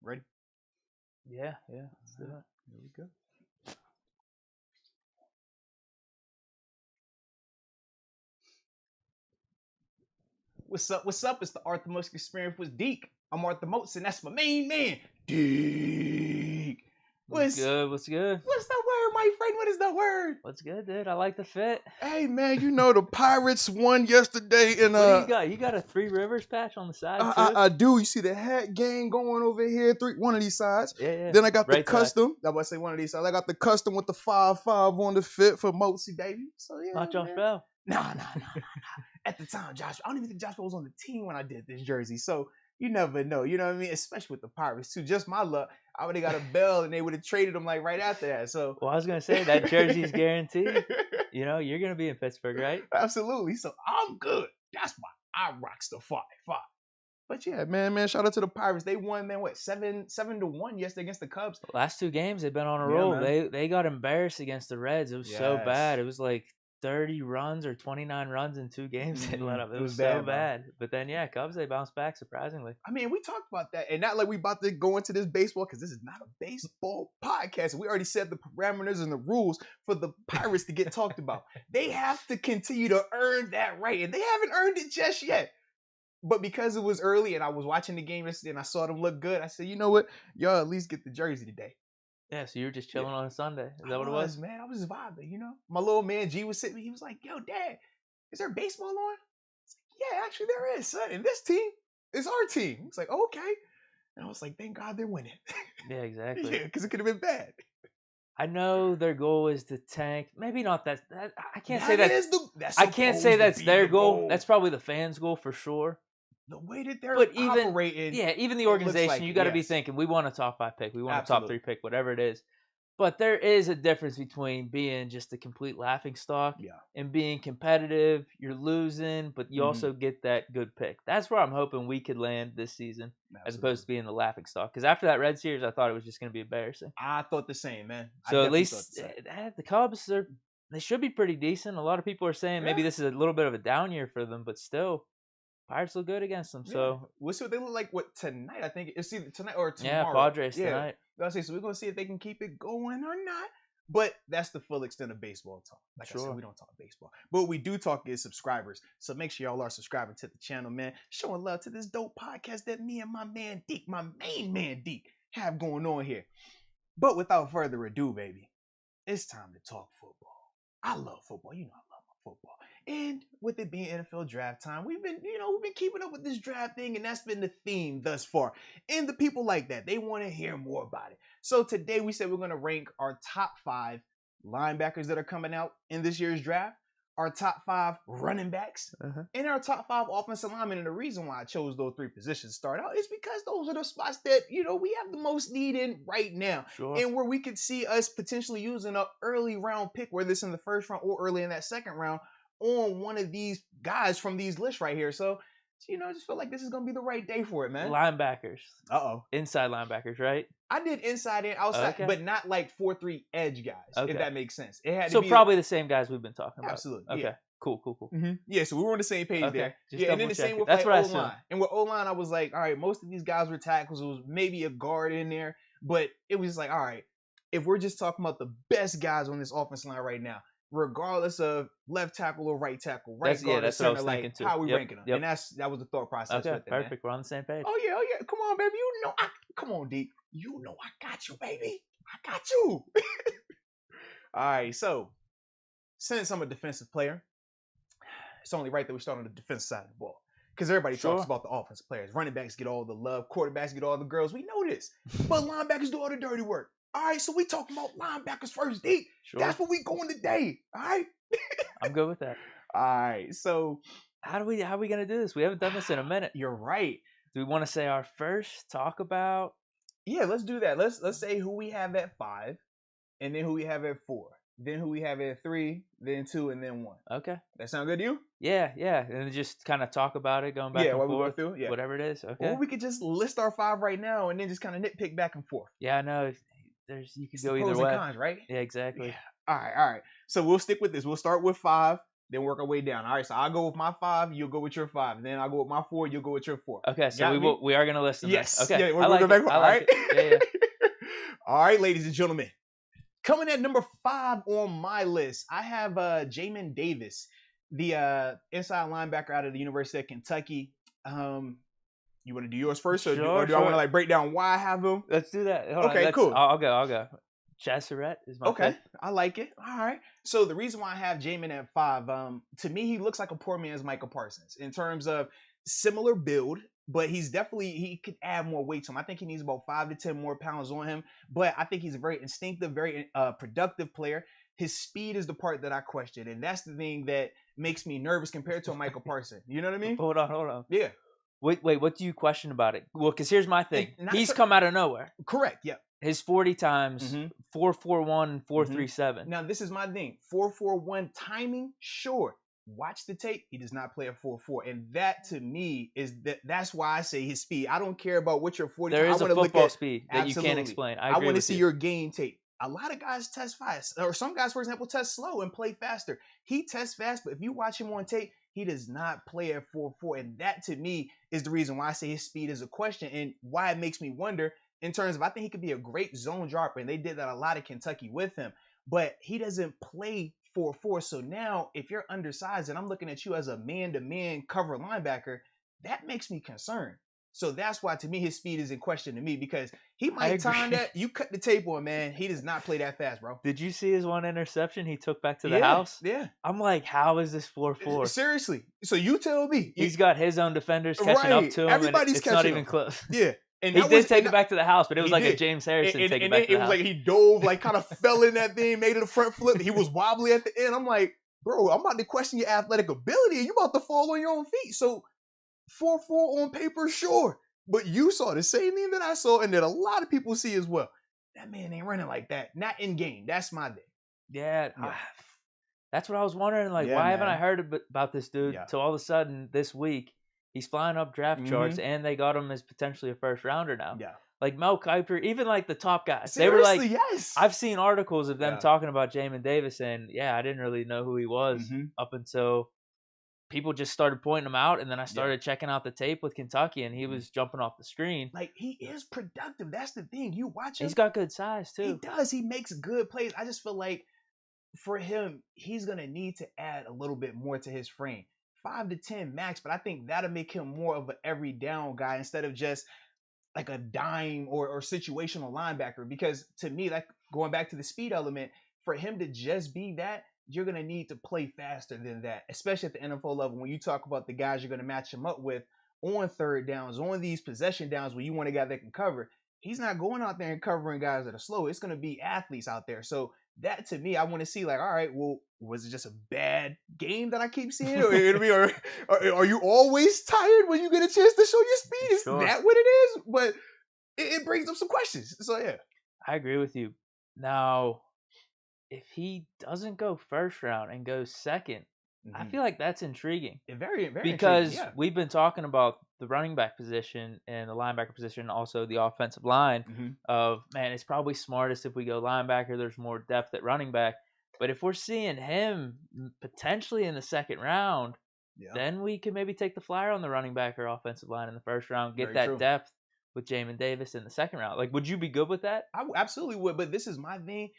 Ready? Yeah. Let's do it. Here we go. What's up? What's up? It's the Arthur Musk Experience with Deke. I'm Arthur Moats, and that's my main man, Deke. What's good? What's the word, my friend? What is the word? What's good, dude? I like the fit. Hey, man, you know the Pirates won yesterday, and What do you got? You got a Three Rivers patch on the side too. I do. You see the hat gang going over here, one of these sides. Yeah. Then I got the Right custom. I was say one of these sides. I got the custom with the 5-5 on the fit for Moatsy, baby. So yeah, Not Josh man. Bell. Nah. At the time, Josh, I don't even think Josh was on the team when I did this jersey. So you never know. You know what I mean? Especially with the Pirates too. Just my luck, I would have got a bell and they would have traded him like right after that. So Well, I was gonna say that jersey's guaranteed. You know, you're gonna be in Pittsburgh, right? Absolutely. So I'm good. That's why I rocks the 5-5. But yeah, man, shout out to the Pirates. They won, man, what, 7-1 yesterday against the Cubs. The last two games they've been on a Yeah, roll. man. They got embarrassed against the Reds. It was so Yes. bad. It was like 30 runs or 29 runs in 2 games they let up. It was so bad. But then yeah, Cubs, they bounced back surprisingly. I mean, we talked about that, and not like we about to go into this baseball because this is not a baseball podcast. We already said the parameters and the rules for the Pirates to get talked about. They have to continue to earn that right, and they haven't earned it just yet. But because it was early and I was watching the game yesterday and I saw them look good, I said, you know what? Y'all at least get the jersey today. Yeah, so you were just chilling on a Sunday. Is that what it was? Man, I was vibing, you know? My little man G was sitting me. He was like, yo, Dad, is there baseball on? I was like, yeah, actually there is, son. And this team is our team. He's like, okay. And I was like, thank God they're winning. Yeah, exactly. Yeah, because it could have been bad. I know their goal is to tank. Maybe not that. I can't That say that. is the- I can't say supposed to that's be their the goal. That's probably the fans' goal for sure. the way that they're But even operating. yeah, even the it looks organization, like you it, got to be yes. thinking we want a top 5 pick, we want a top Absolutely. 3 pick, whatever it is. But there is a difference between being just a complete laughing stock Yeah. and being competitive. You're losing, but you also get that good pick. That's where I'm hoping we could land this season, as opposed to being the laughing stock. Because after that Red Series, I thought it was just going to be embarrassing. I thought the same, man. So at least the Cubs, they should be pretty decent. A lot of people are saying maybe this is a little bit of a down year for them, but still, Pirates look good against them. So we'll see what they look like. What tonight? I think it's either tonight or tomorrow. yeah, Padres tonight. I say so. We're gonna see if they can keep it going or not. But that's the full extent of baseball talk. Like I said, we don't talk baseball, but what we do talk is subscribers. So make sure y'all are subscribing to the channel, man. Showing love to this dope podcast that me and my man Deke, my main man Deke, have going on here. But without further ado, baby, it's time to talk football. I love football. You know I love my football. And with it being NFL draft time, we've been keeping up with this draft thing, and that's been the theme thus far. And the people like that, they want to hear more about it. So today we said we're going to rank our top 5 linebackers that are coming out in this year's draft, our top 5 running backs, and our top 5 offensive linemen. And the reason why I chose those 3 positions to start out is because those are the spots that, we have the most need in right now. Sure. And where we could see us potentially using an early round pick, whether it's in the first round or early in that second round, on one of these guys from these lists right here. So, I just feel like this is going to be the right day for it, man. Linebackers. Uh-oh. Inside linebackers, right? I did inside and outside, but not like 4-3 edge guys, if that makes sense. It had to be probably the same guys we've been talking about. Absolutely. Okay. Yeah. Cool. Mm-hmm. Yeah, so we were on the same page there. Yeah, and then the same with like O-line. And with O-line, I was like, all right, most of these guys were tackles. It was maybe a guard in there, but it was like, all right, if we're just talking about the best guys on this offense line right now, regardless of left tackle or right tackle, right guard or center, like how we ranking them. And that was the thought process. Okay, perfect. We're on the same page. Oh yeah. Come on, baby. Come on, Deke. I got you, baby. I got you. All right, so since I'm a defensive player, it's only right that we start on the defensive side of the ball. Because everybody talks about the offensive players. Running backs get all the love. Quarterbacks get all the girls. We know this. But linebackers do all the dirty work. All right, so we talking about linebackers first, Deke. Sure. That's what we going today. All right? I'm good with that. All right, so how are we going to do this? We haven't done this in a minute. You're right. Do we want to say our first, talk about? Yeah, let's do that. Let's say who we have at 5, and then who we have at 4. Then who we have at 3, then 2, and then 1. Okay. That sound good to you? Yeah. And then just kind of talk about it, going back and forth. We go through, whatever it is. Okay. Or we could just list our 5 right now and then just kind of nitpick back and forth. Yeah, I know. You could go either pros way. and cons, right? Yeah, exactly. Yeah. All right. So we'll stick with this. We'll start with 5, then work our way down. All right, so I'll go with my 5, you'll go with your 5. Then I'll go with my 4, you'll go with your 4. Okay, so we are gonna list them. Yes. Then. Okay. Yeah, we're I like go back. It. I like it. Yeah. All right, ladies and gentlemen. Coming at number 5 on my list, I have Jamin Davis, the inside linebacker out of the University of Kentucky. You want to do yours first, or do I want to like break down why I have him? Let's do that. Okay, cool. I'll go. Chasseret is my pick. I like it. All right. So the reason why I have Jamin at 5, to me, he looks like a poor man's Michael Parsons in terms of similar build, but he could add more weight to him. I think he needs about 5 to 10 more pounds on him, but I think he's a very instinctive, very productive player. His speed is the part that I question, and that's the thing that makes me nervous compared to a Michael Parsons. You know what I mean? Hold on. Yeah. Wait, what do you question about it? Well, because here's my thing. He's come out of nowhere. Correct, yeah. His 40 times, 4.41, 4.37. Now, this is my thing. 4.41 timing, sure. Watch the tape. He does not play a 4.4. And that, to me, that's why I say his speed. I don't care about what your 40 There is a football speed that absolutely. You can't explain. I want to see your game tape. A lot of guys test fast. Or some guys, for example, test slow and play faster. He tests fast, but if you watch him on tape, he does not play at 4.4. And that, to me, is the reason why I say his speed is a question and why it makes me wonder in terms of I think he could be a great zone dropper. And they did that a lot at Kentucky with him. But he doesn't play 4.4. So now, if you're undersized and I'm looking at you as a man-to-man cover linebacker, that makes me concerned. So that's why, to me, his speed is in question to me because he might time that. You cut the tape on, man. He does not play that fast, bro. Did you see his one interception he took back to the house? Yeah. I'm like, how is this 4.4? Seriously. So you tell me. He's got his own defenders catching up to him. Everybody's it's not even close. Yeah. And he did take it back to the house, but it was like a James Harrison take it back to the house. It was like he dove, like kind of fell in that thing, made it a front flip. He was wobbly at the end. I'm like, bro, I'm about to question your athletic ability and you about to fall on your own feet. So 4.4 on paper, sure. But you saw the same thing that I saw and that a lot of people see as well. That man ain't running like that. Not in game. That's my thing. Yeah. That's what I was wondering. Like, why haven't I heard about this dude till all of a sudden this week he's flying up draft charts and they got him as potentially a first rounder now. Yeah. Like Mel Kiper, even like the top guys. Seriously, they were like, yes. I've seen articles of them talking about Jamin Davis and I didn't really know who he was up until people just started pointing him out, and then I started checking out the tape with Kentucky, and he was jumping off the screen. Like, he is productive. That's the thing. You watch him. He's got good size, too. He does. He makes good plays. I just feel like for him, he's going to need to add a little bit more to his frame. 5 to 10 max, but I think that'll make him more of an every down guy instead of just like a dime or situational linebacker. Because to me, like going back to the speed element, for him to just be that, you're going to need to play faster than that, especially at the NFL level. When you talk about the guys you're going to match him up with on third downs, on these possession downs where you want a guy that can cover, he's not going out there and covering guys that are slow. It's going to be athletes out there. So that, to me, I want to see like, all right, well, was it just a bad game that I keep seeing? Or are you always tired when you get a chance to show your speed? Is that what it is? But it brings up some questions. So, yeah. I agree with you. Now, if he doesn't go first round and goes second, I feel like that's intriguing. Very, very because intriguing, we've been talking about the running back position and the linebacker position, and also the offensive line of, man, it's probably smartest if we go linebacker. There's more depth at running back. But if we're seeing him potentially in the second round, then we can maybe take the flyer on the running back or offensive line in the first round, get that depth with Jamin Davis in the second round. Like, would you be good with that? I absolutely would, but this is my thing.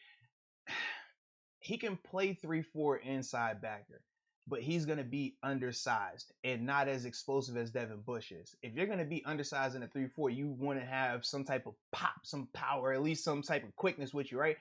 He can play 3-4 inside backer, but he's going to be undersized and not as explosive as Devin Bush is. If you're going to be undersized in a 3-4, you want to have some type of pop, some power, at least some type of quickness with you, right?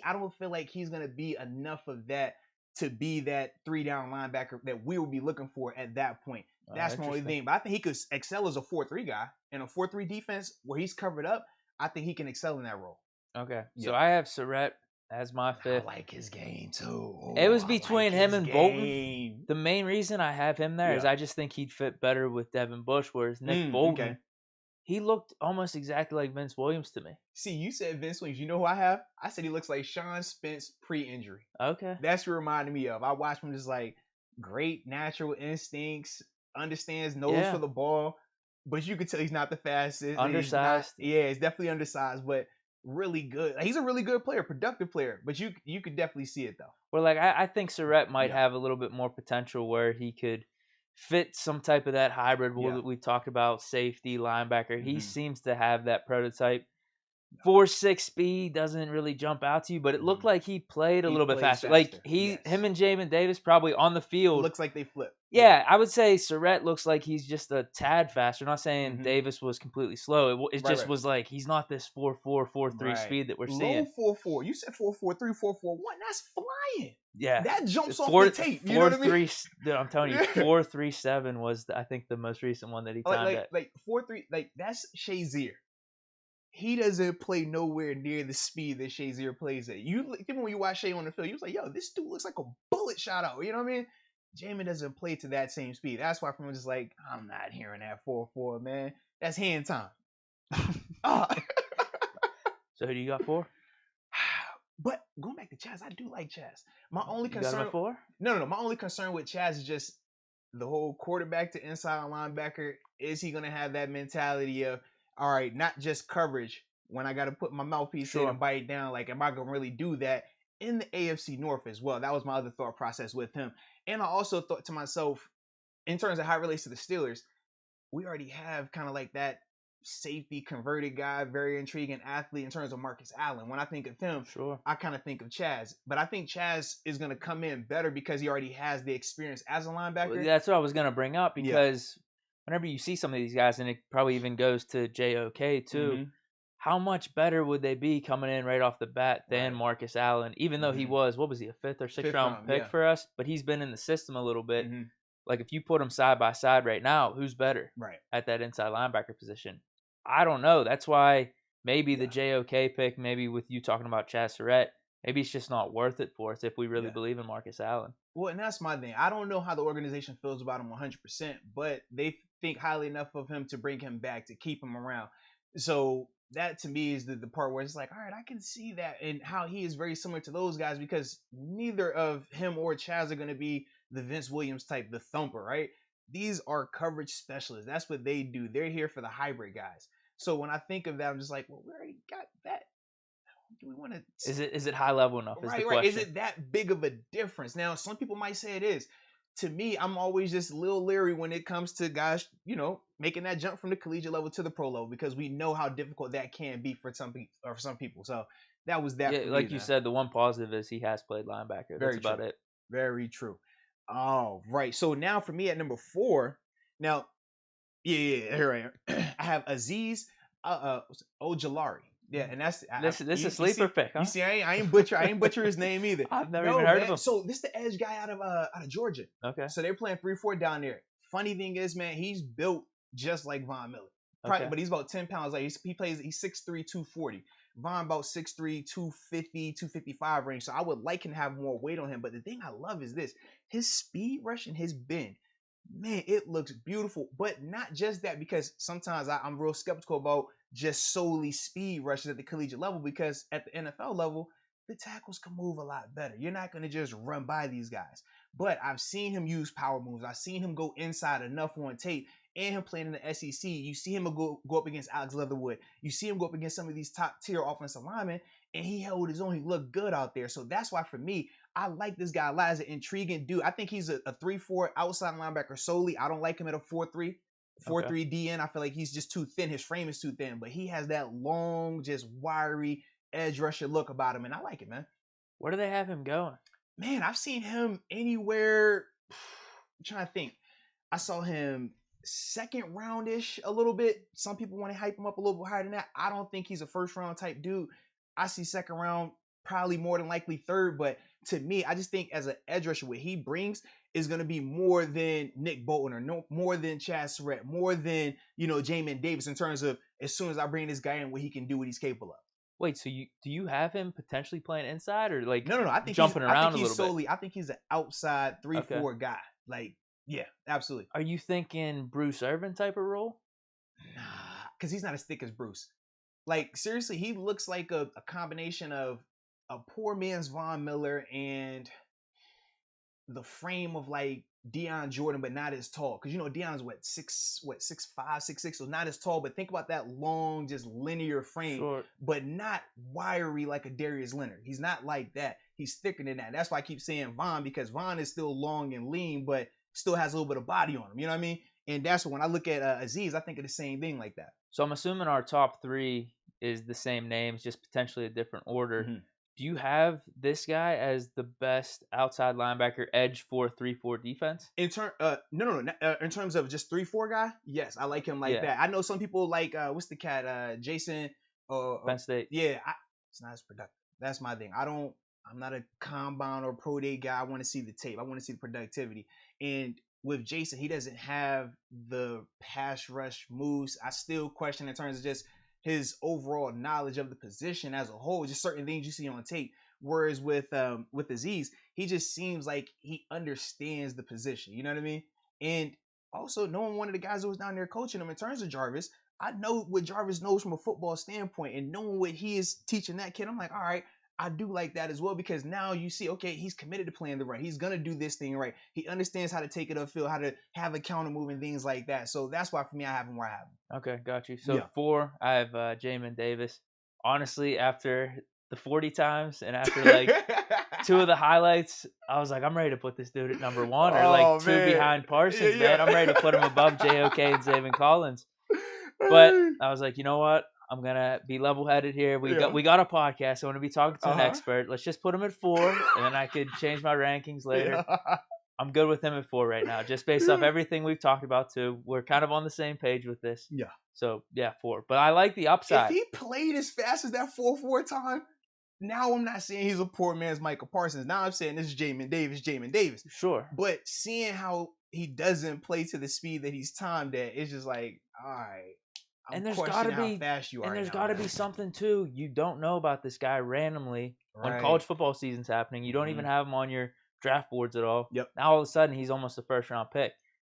I don't feel like he's going to be enough of that to be that 3-down linebacker that we will be looking for at that point. That's my only thing. But I think he could excel as a 4-3 guy. In a 4-3 defense where he's covered up, I think he can excel in that role. Okay. So I have Surratt as my fifth. I like his game too. It was between him and Bolton. The main reason I have him there is I just think he'd fit better with Devin Bush, whereas Nick Bolton, he looked almost exactly like Vince Williams to me. See, you said Vince Williams. You know who I have? I said he looks like Sean Spence pre-injury. Okay. That's what it reminded me of. I watched him just like great natural instincts, understands, knows for the ball, but you could tell he's not the fastest. Undersized. He's definitely undersized, but really good. He's a really good player, productive player, but you could definitely see it though. Well, like I think Surratt might have a little bit more potential where he could fit some type of that hybrid role that we talked about, safety, linebacker. He seems to have that prototype. 4.6 speed doesn't really jump out to you, but it looked like he played a little bit faster. Like him and Jamin Davis probably on the field. Looks like they flip. Yeah, I would say Surratt looks like he's just a tad faster. I'm not saying Davis was completely slow. It just was like he's not this 4.4, 4.3 speed that we're seeing. Low 4.4. You said 4.43, 4.41. That's flying. Yeah, that jumps off the tape. You know what I mean? I'm telling you, 4.37 was I think the most recent one that he timed at. Like 4.3. Like that's Shazier. He doesn't play nowhere near the speed that Shazier plays at. Even when you watch Shay on the field, you was like, yo, this dude looks like a bullet shot out. You know what I mean? Jamin doesn't play to that same speed. That's why I'm just like, I'm not hearing that 4.4, man. That's hand time. So who do you got for? But going back to Chaz, I do like Chaz. My only concern. You got him at 4? No. My only concern with Chaz is just the whole quarterback to inside linebacker. Is he gonna have that mentality of, all right, not just coverage when I got to put my mouthpiece in and bite down? Like, am I gonna really do that in the AFC North as well? That was my other thought process with him. And I also thought to myself, in terms of how it relates to the Steelers, we already have kind of like that safety converted guy, very intriguing athlete in terms of Marcus Allen. When I think of him, I kind of think of Chaz. But I think Chaz is going to come in better because he already has the experience as a linebacker. Well, that's what I was going to bring up because whenever you see some of these guys, and it probably even goes to JOK too, how much better would they be coming in right off the bat than Marcus Allen, even though he was, what was he, a 5th or 6th round pick for us? But he's been in the system a little bit. Like, if you put them side by side right now, who's better at that inside linebacker position? I don't know. That's why maybe the JOK pick, maybe with you talking about Chaz Surratt, maybe it's just not worth it for us if we really believe in Marcus Allen. Well, and that's my thing. I don't know how the organization feels about him 100%, but they think highly enough of him to bring him back, to keep him around. So that to me is the part where it's like, all right, I can see that, and how he is very similar to those guys, because neither of him or Chaz are going to be the Vince Williams type, the thumper, right? These are coverage specialists. That's what they do. They're here for the hybrid guys. So when I think of that, I'm just like, well, we already got that. Do we want to? Is it high level enough? Is the question. Is it that big of a difference? Now, some people might say it is. To me, I'm always just a little leery when it comes to guys, making that jump from the collegiate level to the pro level, because we know how difficult that can be for some people. So that was that. Yeah, like you said, the one positive is he has played linebacker. That's about it. Very true. Oh, right. So now for me at number 4, now, here I am. I have Aziz Ojulari. Yeah, and that's this is a sleeper pick. Huh? You see, I ain't butcher his name either. I've never even heard of him. So this is the edge guy out of Georgia. Okay. So they're playing 3-4 down there. Funny thing is, man, he's built just like Von Miller. Okay. But he's about 10 pounds. Like he's 6'3", 240. Von about 6'3", 250, 255 range. So I would like him to have more weight on him. But the thing I love is this: his speed rush and his bend. Man, it looks beautiful. But not just that, because sometimes I'm real skeptical about just solely speed rushes at the collegiate level, because at the NFL level, the tackles can move a lot better. You're not going to just run by these guys. But I've seen him use power moves. I've seen him go inside enough on tape, and him playing in the SEC. You see him go up against Alex Leatherwood. You see him go up against some of these top tier offensive linemen, and he held his own. He looked good out there. So that's why, for me, I like this guy a lot as an intriguing dude. I think he's a 3-4 outside linebacker solely. I don't like him at a 4-3. 4-3 DN. I feel like he's just too thin. His frame is too thin, but he has that long, just wiry edge rusher look about him, and I like it, man. Where do they have him going? Man, I've seen him anywhere. I'm trying to think. I saw him second roundish a little bit. Some people want to hype him up a little bit higher than that. I don't think he's a first round type dude. I see second round, probably more than likely third, but to me, I just think as an edge rusher, what he brings is going to be more than Nick Bolton, or more than Chaz Surratt, more than, Jamin Davis, in terms of, as soon as I bring this guy in, what he can do, what he's capable of. Wait, so do you have him potentially playing inside, or like no? I think jumping around a little bit? I think he's an outside 3-4 guy. Like, yeah, absolutely. Are you thinking Bruce Irvin type of role? Nah, because he's not as thick as Bruce. Like, seriously, he looks like a combination of a poor man's Von Miller and the frame of, like, Deion Jordan, but not as tall. Because Deion's 6'5", 6'6", so not as tall. But think about that long, just linear frame, Short. but not wiry like a Darius Leonard. He's not like that. He's thicker than that. That's why I keep saying Von, because Von is still long and lean, but still has a little bit of body on him. You know what I mean? And that's when I look at Azeez, I think of the same thing like that. So I'm assuming our top 3 is the same names, just potentially a different order. Mm-hmm. Do you have this guy as the best outside linebacker edge for 3-4 defense? In in terms of just 3-4 guy, yes, I like him like that. I know some people like what's the cat, Jason, Penn State. Yeah, it's not as productive. That's my thing. I'm not a combine or pro day guy. I want to see the tape. I want to see the productivity. And with Jason, he doesn't have the pass rush moves. I still question in terms of just his overall knowledge of the position as a whole, just certain things you see on tape. Whereas with Azeez, he just seems like he understands the position. You know what I mean? And also, knowing one of the guys who was down there coaching him in terms of Jarvis, I know what Jarvis knows from a football standpoint, and knowing what he is teaching that kid, I'm like, all right, I do like that as well, because now you see, okay, he's committed to playing the run. He's going to do this thing right. He understands how to take it upfield, how to have a counter move and things like that. So that's why, for me, I have him where I have him. Okay, got you. So 4, I have Jamin Davis. Honestly, after the 40 times and after like 2 of the highlights, I was like, I'm ready to put this dude at number 1 or like 2 behind Parsons, man. I'm ready to put him above JOK and Zaven Collins. But I was like, you know what? I'm gonna be level-headed here. We got a podcast. I want to be talking to an expert. Let's just put him at 4, and then I could change my rankings later. I'm good with him at 4 right now, just based off everything we've talked about too. We're kind of on the same page with this. Yeah. So 4. But I like the upside. If he played as fast as that 4.4 time, now I'm not saying he's a poor man's Michael Parsons. Now I'm saying this is Jamin Davis. Sure. But seeing how he doesn't play to the speed that he's timed at, it's just like, all right. And there's got to be, how fast you are. And there's got to be something too you don't know about this guy randomly when college football season's happening. You don't even have him on your draft boards at all. Yep. Now all of a sudden he's almost a first-round pick.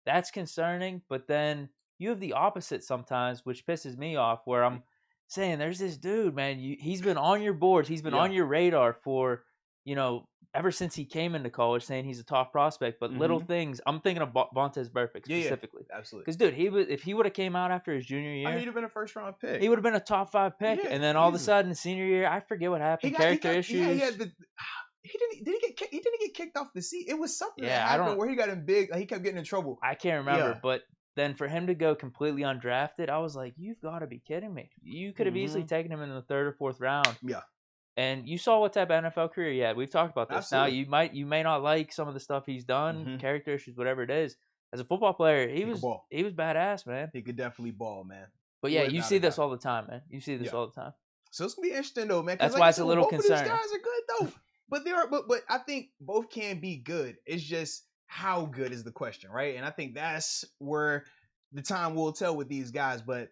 That's concerning. But then you have the opposite sometimes, which pisses me off, where I'm saying there's this dude, man. He's been on your boards. He's been on your radar for, ever since he came into college, saying he's a top prospect. But little things, I'm thinking of Vontaze Burfict specifically. Yeah, absolutely. Because, dude, if he would have came out after his junior year, he'd have been a first-round pick. He would have been a top 5 pick. And then all of a sudden, senior year, I forget what happened. Character issues. Yeah, he didn't get kicked off the seat. It was something that I happened where he got in big. Like, he kept getting in trouble. I can't remember, but then for him to go completely undrafted, I was like, you've got to be kidding me. You could have easily taken him in the 3rd or 4th round. Yeah. And you saw what type of NFL career he had. We've talked about this. Absolutely. Now you may not like some of the stuff he's done, character issues, whatever it is. As a football player, he was badass, man. He could definitely ball, man. But yeah, you see this all the time, man. You see this all the time. So it's gonna be interesting though, man. That's why it's a little concerning. Both of these guys are good though, but I think both can be good. It's just how good is the question, right? And I think that's where the time will tell with these guys. But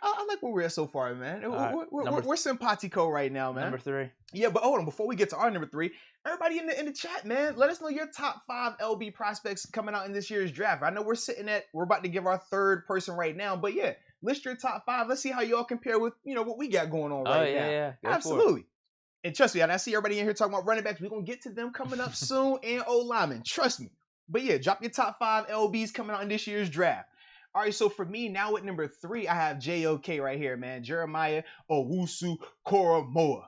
I like where we're at so far, man. We're simpatico right now, man. Number 3. Yeah, but hold on. Before we get to our number 3, everybody in the chat, man, let us know your top 5 LB prospects coming out in this year's draft. I know we're about to give our 3rd person right now, but yeah, list your top 5. Let's see how y'all compare with what we got going on right now. Yeah, absolutely. And trust me, and I see everybody in here talking about running backs. We're gonna get to them coming up soon, and linemen. Trust me. But yeah, drop your top 5 LBs coming out in this year's draft. All right, so for me, now at number 3, I have JOK right here, man. Jeremiah Owusu Koromoa.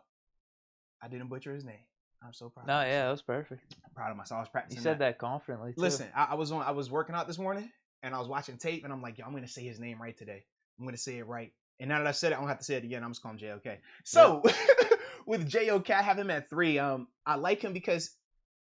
I didn't butcher his name. I'm so proud. No, yeah, that was perfect. I'm proud of myself. I was practicing. You said that confidently too. Listen, I was working out this morning, and I was watching tape, and I'm like, yo, I'm gonna say his name right today. I'm gonna say it right. And now that I said it, I don't have to say it again. I'm just calling him JOK. So with JOK, I have him at 3. I like him because,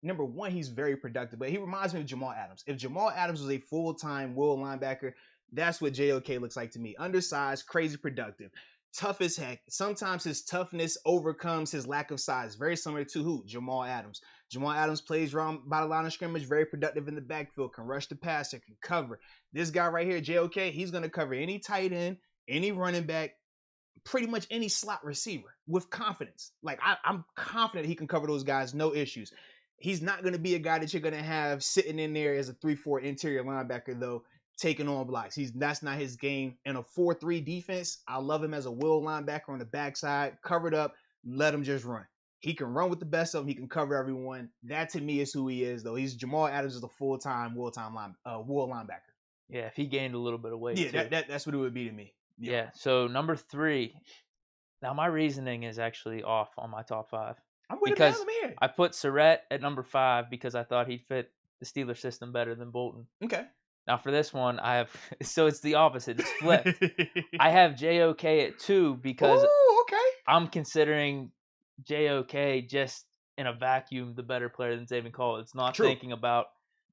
number 1, he's very productive, but he reminds me of Jamal Adams. If Jamal Adams was a full-time will linebacker, that's what JOK looks like to me. Undersized, crazy productive, tough as heck. Sometimes his toughness overcomes his lack of size. Very similar to who? Jamal Adams. Jamal Adams plays around by the line of scrimmage, very productive in the backfield, can rush the passer, can cover. This guy right here, JOK, he's going to cover any tight end, any running back, pretty much any slot receiver with confidence. Like, I'm confident he can cover those guys, no issues. He's not going to be a guy that you're going to have sitting in there as a 3-4 interior linebacker, though, taking on blocks. That's not his game. In a 4-3 defense, I love him as a will linebacker on the backside, covered up, let him just run. He can run with the best of them. He can cover everyone. That to me is who he is, though. He's Jamal Adams is a full-time, will linebacker. Yeah, if he gained a little bit of weight, yeah, that's what it would be to me. Yeah. So number 3. Now my reasoning is actually off on my top 5. I'm with because him, man. I put Surratt at number 5 because I thought he'd fit the Steelers system better than Bolton. Okay. Now for this one, I have so it's the opposite. It's flipped. I have JOK at 2 because I'm considering JOK just in a vacuum the better player than Zaven Collins, not thinking about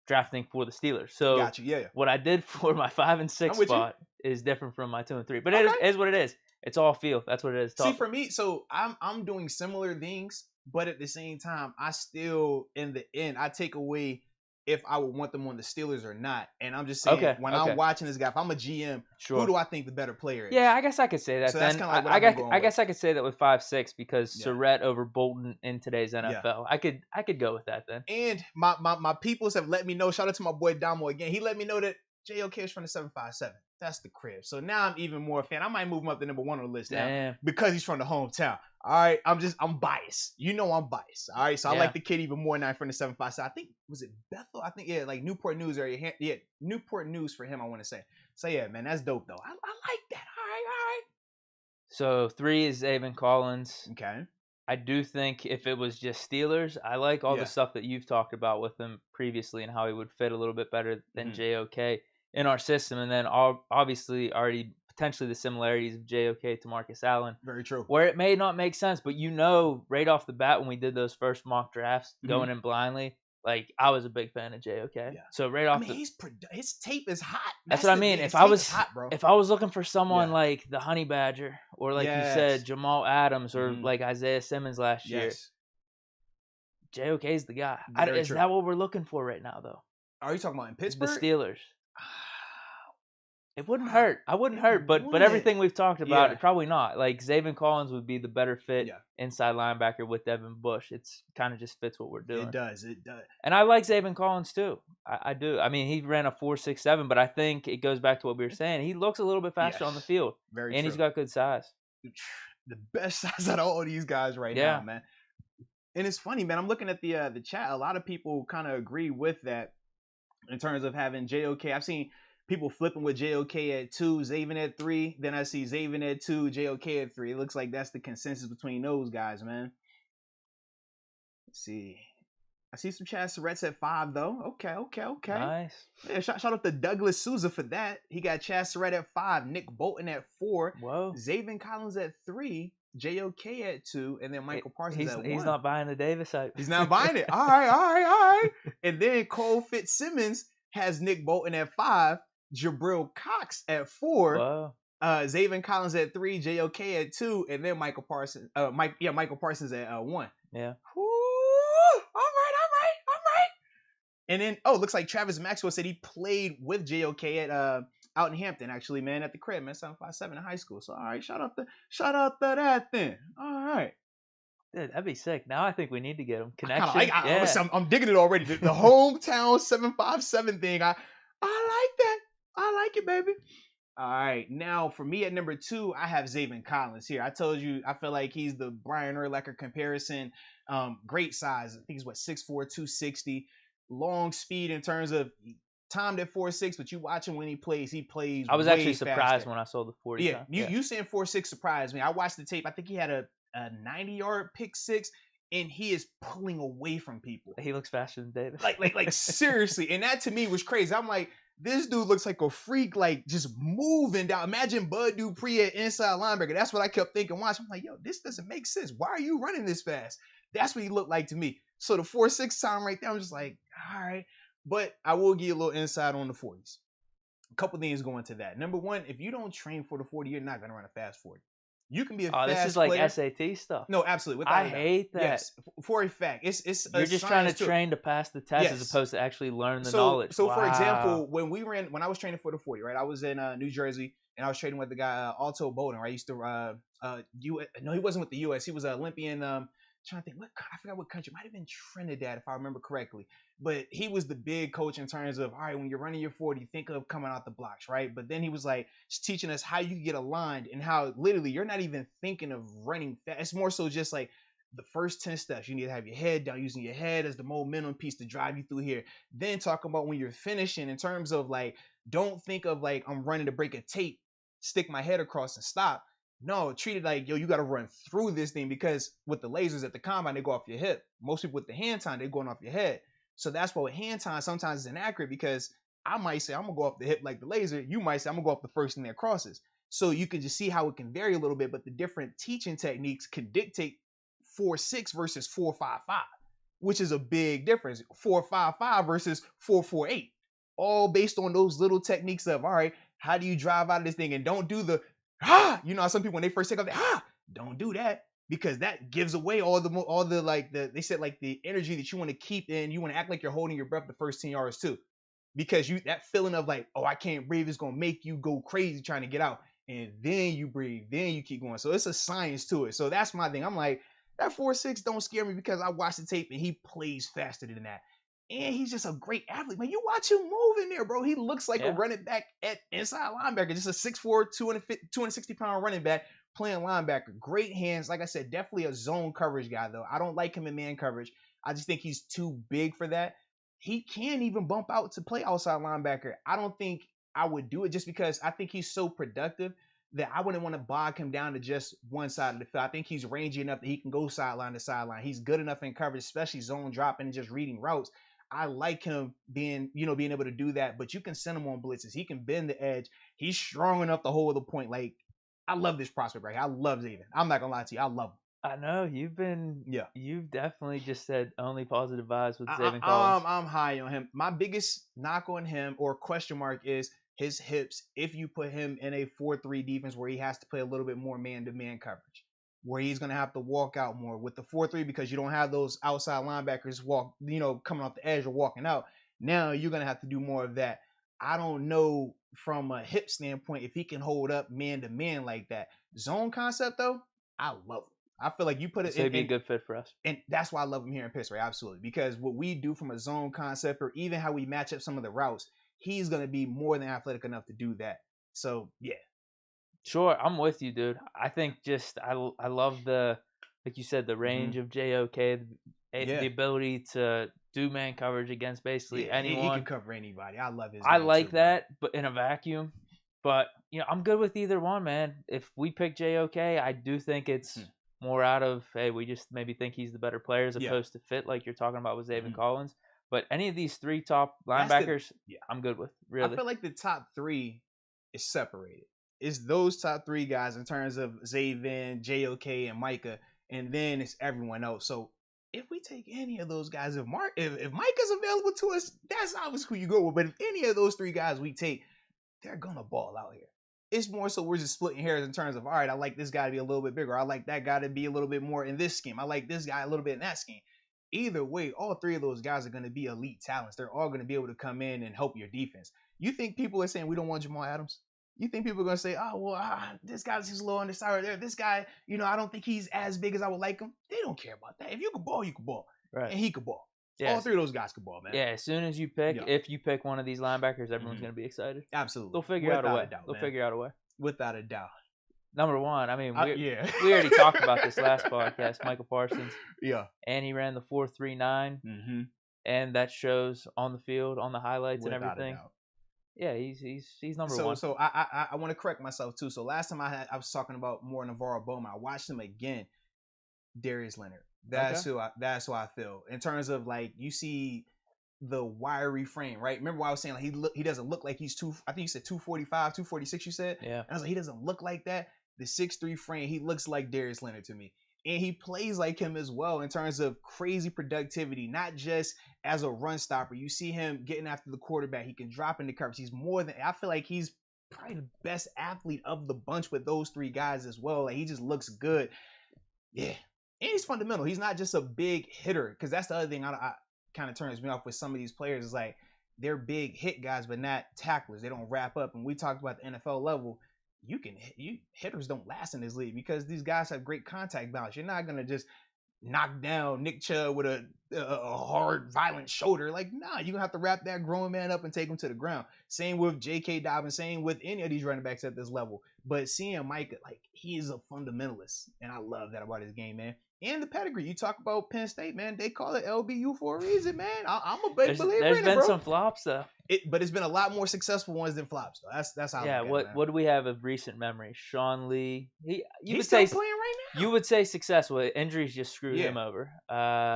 drafting for the Steelers. So gotcha. Yeah. What I did for my 5 and 6 spot is different from my 2 and 3. But it is what it is. It's all feel. That's what it is. See, for me, so I'm doing similar things, but at the same time, I still, in the end, I take away if I would want them on the Steelers or not. And I'm just saying, I'm watching this guy, if I'm a GM, who do I think the better player is? Yeah, I guess I could say that. So then. That's kind of like I guess I could say that with 5-6 because Surratt over Bolton in today's NFL. Yeah. I could go with that then. And my peoples have let me know. Shout out to my boy Damo again. He let me know that JOK is from the 757. That's the crib. So now I'm even more a fan. I might move him up to number 1 on the list now because he's from the hometown. All right, I'm biased. You know I'm biased. All right, so I like the kid even more now from the 757. I think, was it Bethel? I think, like Newport News area. Yeah, Newport News for him, I want to say. So yeah, man, that's dope though. I like that. All right. So 3 is Zaven Collins. Okay. I do think if it was just Steelers, I like all the stuff that you've talked about with him previously and how he would fit a little bit better than JOK in our system. And then obviously already potentially the similarities of JOK to Marcus Allen. Very true. Where it may not make sense, but right off the bat when we did those first mock drafts, going in blindly, like I was a big fan of JOK. Yeah. So right off his tape is hot. That's what I mean. If I was looking for someone like the Honey Badger or like you said, Jamal Adams or like Isaiah Simmons last year, JOK is the guy. Is that what we're looking for right now though? Are you talking about in Pittsburgh? The Steelers. It wouldn't hurt. I wouldn't hurt, but everything we've talked about, probably not. Like Zaven Collins would be the better fit inside linebacker with Devin Bush. It's kind of just fits what we're doing. It does. And I like Zaven Collins too. I do. I mean, he ran a 4.67, but I think it goes back to what we were saying. He looks a little bit faster on the field. Very and true. He's got good size. The best size out of all these guys right now, man. And it's funny, man. I'm looking at the chat. A lot of people kind of agree with that in terms of having JOK. I've seen people flipping with JOK at 2, Zaven at 3. Then I see Zaven at 2, JOK at 3. It looks like that's the consensus between those guys, man. Let's see. I see some Chaz Surratt's at 5, though. Okay. Nice. Yeah, shout out to Douglas Souza for that. He got Chaz Surratt at 5, Nick Bolton at 4, Whoa. Zaven Collins at 3, JOK at 2, and then Michael Parsons at 1. He's not buying the Davis hype. He's not buying it. All right. And then Cole Fitzsimmons has Nick Bolton at 5, Jabril Cox at 4, Whoa. Zaven Collins at 3, JOK at 2, and then Michael Parsons. Michael Parsons at 1. Yeah. Woo! All right. And then looks like Travis Maxwell said he played with JOK at out in Hampton, actually, man, at the crib, man, 757 in high school. So all right, shout out to that then. All right. Dude, that'd be sick. Now I think we need to get him connection. I'm digging it already. The hometown 757 thing. I like that. I like it, baby. All right. Now, for me at number 2, I have Zaven Collins here. I told you, I feel like he's the Brian Urlacher comparison. Great size. I think he's 6'4", 260. Long speed in terms of timed at 4.6, but you watch him when he plays I was actually surprised faster. When I saw the 40. Yeah, you saying 4.6 surprised me. I watched the tape. I think he had a 90-yard pick 6, and he is pulling away from people. He looks faster than Davis. Like seriously. And that to me was crazy. I'm like, this dude looks like a freak, like just moving down. Imagine Bud Dupree at inside linebacker. That's what I kept thinking. Watch. I'm like, yo, this doesn't make sense. Why are you running this fast? That's what he looked like to me. So the 4.6 time right there, I'm just like, all right. But I will give you a little insight on the 40s. A couple things going to that. Number one, if you don't train for the 40, you're not going to run a fast 40. You can be a fast player. This is like SAT stuff. No, absolutely. I hate that. Yes, for a fact. It's you're just trying to train to pass the test as opposed to actually learn the knowledge. So for example, when I was training for the 40, right? I was in New Jersey and I was training with the guy Alto Bowden, right? I used to he wasn't with the US. He was an Olympian. Trying to think, I forgot what country. It might have been Trinidad if I remember correctly. But he was the big coach in terms of, all right, when you're running your 40, think of coming out the blocks, right? But then he was like just teaching us how you get aligned and how literally you're not even thinking of running fast. It's more so just like the first 10 steps, you need to have your head down, using your head as the momentum piece to drive you through here. Then talk about when you're finishing in terms of like, don't think of like, I'm running to break a tape, stick my head across and stop. No, treat it like, yo, you got to run through this thing, because with the lasers at the combine, they go off your hip. Most people with the hand time, they're going off your head. So that's why with hand time, sometimes it's inaccurate, because I might say, I'm going to go off the hip like the laser. You might say, I'm going to go off the first thing that crosses. So you can just see how it can vary a little bit, but the different teaching techniques can dictate 4.6 versus 4.55, which is a big difference. 4.55 versus 4.48, all based on those little techniques of, all right, how do you drive out of this thing? And don't do the, you know, some people, when they first take off, don't do that, because that gives away all the like they said, like the energy that you want to keep in. You want to act like you're holding your breath the first 10 yards too, because that feeling of like, oh, I can't breathe is going to make you go crazy trying to get out. And then you breathe, then you keep going. So it's a science to it. So that's my thing. I'm like, that 4.6 don't scare me, because I watched the tape and he plays faster than that. And he's just a great athlete, man. You watch him move in there, bro. He looks like a running back at inside linebacker. Just a 6'4", 260-pound running back playing linebacker. Great hands. Like I said, definitely a zone coverage guy, though. I don't like him in man coverage. I just think he's too big for that. He can even bump out to play outside linebacker. I don't think I would do it, just because I think he's so productive that I wouldn't want to bog him down to just one side of the field. I think he's rangy enough that he can go sideline to sideline. He's good enough in coverage, especially zone dropping and just reading routes. I like him being able to do that, but you can send him on blitzes. He can bend the edge. He's strong enough to hold the point. Like, I love this prospect right here. I love Zaven. I'm not gonna lie to you. I love him. I know you've definitely just said only positive vibes with Zaven Collins. I'm high on him. My biggest knock on him, or question mark, is his hips. If you put him in a 4-3 defense where he has to play a little bit more man-to-man coverage, where he's going to have to walk out more with the 4-3, because you don't have those outside linebackers coming off the edge or walking out. Now you're going to have to do more of that. I don't know from a hip standpoint if he can hold up man-to-man like that. Zone concept, though, I love him. I feel like you put it in. He'd be a good fit for us. And that's why I love him here in Pittsburgh, absolutely. Because what we do from a zone concept, or even how we match up some of the routes, he's going to be more than athletic enough to do that. So, yeah. Sure, I'm with you, dude. I think I love the, like you said, the range of JOK, the ability to do man coverage against basically anyone. He can cover anybody. I love his. I like that, but in a vacuum. But I'm good with either one, man. If we pick JOK, I do think it's more out of, hey, we just maybe think he's the better player, as opposed to fit, like you're talking about with Zaven Collins. But any of these three top linebackers, I'm good with. Really, I feel like the top three is separated. It's those top three guys in terms of Zaven, JOK, and Micah, and then it's everyone else. So if we take any of those guys, if Micah's available to us, that's obviously who you go with. But if any of those three guys we take, they're gonna ball out here. It's more so we're just splitting hairs in terms of, all right, I like this guy to be a little bit bigger. I like that guy to be a little bit more in this scheme. I like this guy a little bit in that scheme. Either way, all three of those guys are going to be elite talents. They're all going to be able to come in and help your defense. You think people are saying we don't want Jamal Adams? You think people are going to say, oh, well, this guy's just low on the side right there. This guy, I don't think he's as big as I would like him. They don't care about that. If you could ball, you could ball. Right. And he could ball. Yes. All three of those guys could ball, man. Yeah, as soon as you pick, if you pick one of these linebackers, everyone's going to be excited. Absolutely. They'll figure out a way. They'll figure out a way. Without a doubt. Number one, I mean, we already talked about this last podcast, Michael Parsons. Yeah. And he ran the 4.39, and that shows on the field, on the highlights and everything. Yeah, he's number one. So I want to correct myself too. So last time I was talking about more Navarro Bowman. I watched him again. Darius Leonard. That's who I feel in terms of, like, you see the wiry frame, right? Remember what I was saying? Like he doesn't look like he's I think you said 245, 246. You said, yeah. And I was like, he doesn't look like that. The 6'3" frame, he looks like Darius Leonard to me. And he plays like him as well in terms of crazy productivity, not just as a run stopper. You see him getting after the quarterback. He can drop into coverage. He's more than, I feel like he's probably the best athlete of the bunch with those three guys as well. Like, he just looks good. Yeah. And he's fundamental. He's not just a big hitter, because that's the other thing I kind of turns me off with some of these players. Is like, they're big hit guys, but not tacklers. They don't wrap up. And we talked about the NFL level. Hitters don't last in this league because these guys have great contact balance. You're not gonna just knock down Nick Chubb with a hard, violent shoulder. Like, nah, you're gonna have to wrap that grown man up and take him to the ground. Same with J.K. Dobbins. Same with any of these running backs at this level. But seeing Mike, like, he is a fundamentalist, and I love that about his game, man. And the pedigree. You talk about Penn State, man. They call it LBU for a reason, man. I'm a big believer There's in it, been bro. some flops though. But it's been a lot more successful ones than flops, though. That's how. Yeah. I look at it, What do we have of recent memory? Sean Lee. He's still playing right now. You would say successful. Injuries just screwed him over.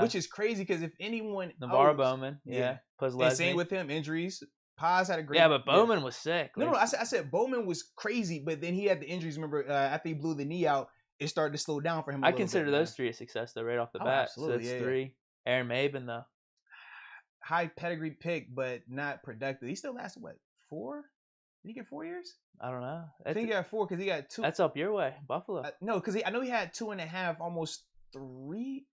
Which is crazy because if anyone Navarro Bowman, and same with him, injuries. Paz had a great. Yeah, but Bowman was sick. No, I said Bowman was crazy, but then he had the injuries. Remember, after he blew the knee out, it started to slow down for him. I consider those three a success though, right off the bat. Absolutely, so that's three. Aaron Maben though, high pedigree pick, but not productive. He still lasted what, 4? Did he get 4 years? I don't know. I think he got 4 because he got 2. That's up your way, Buffalo. No, because I know he had 2.5, almost 3.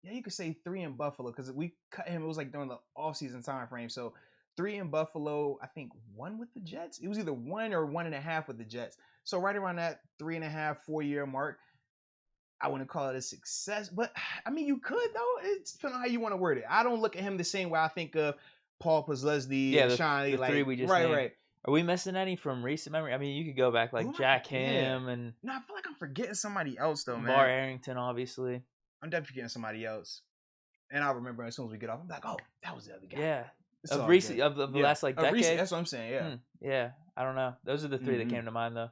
Yeah, you could say 3 in Buffalo because we cut him. It was like during the offseason time frame. So 3 in Buffalo, I think 1 with the Jets. It was either 1 or 1.5 with the Jets. So right around that 3.5, 4-year mark, I wouldn't call it a success. But I mean, you could though. It's depending on how you want to word it. I don't look at him the same way I think of Paul Posluszny, the like, 3 we just named. Right. Are we missing any from recent memory? I mean, you could go back like Jack Ham and. No, I feel like I'm forgetting somebody else though, man. Bar Arrington, obviously. I'm definitely forgetting somebody else, and I'll remember as soon as we get off. I'm like, oh, that was the other guy. Yeah. Of the last like decade. Recent, that's what I'm saying. Yeah. Yeah. I don't know. Those are the 3 that came to mind though.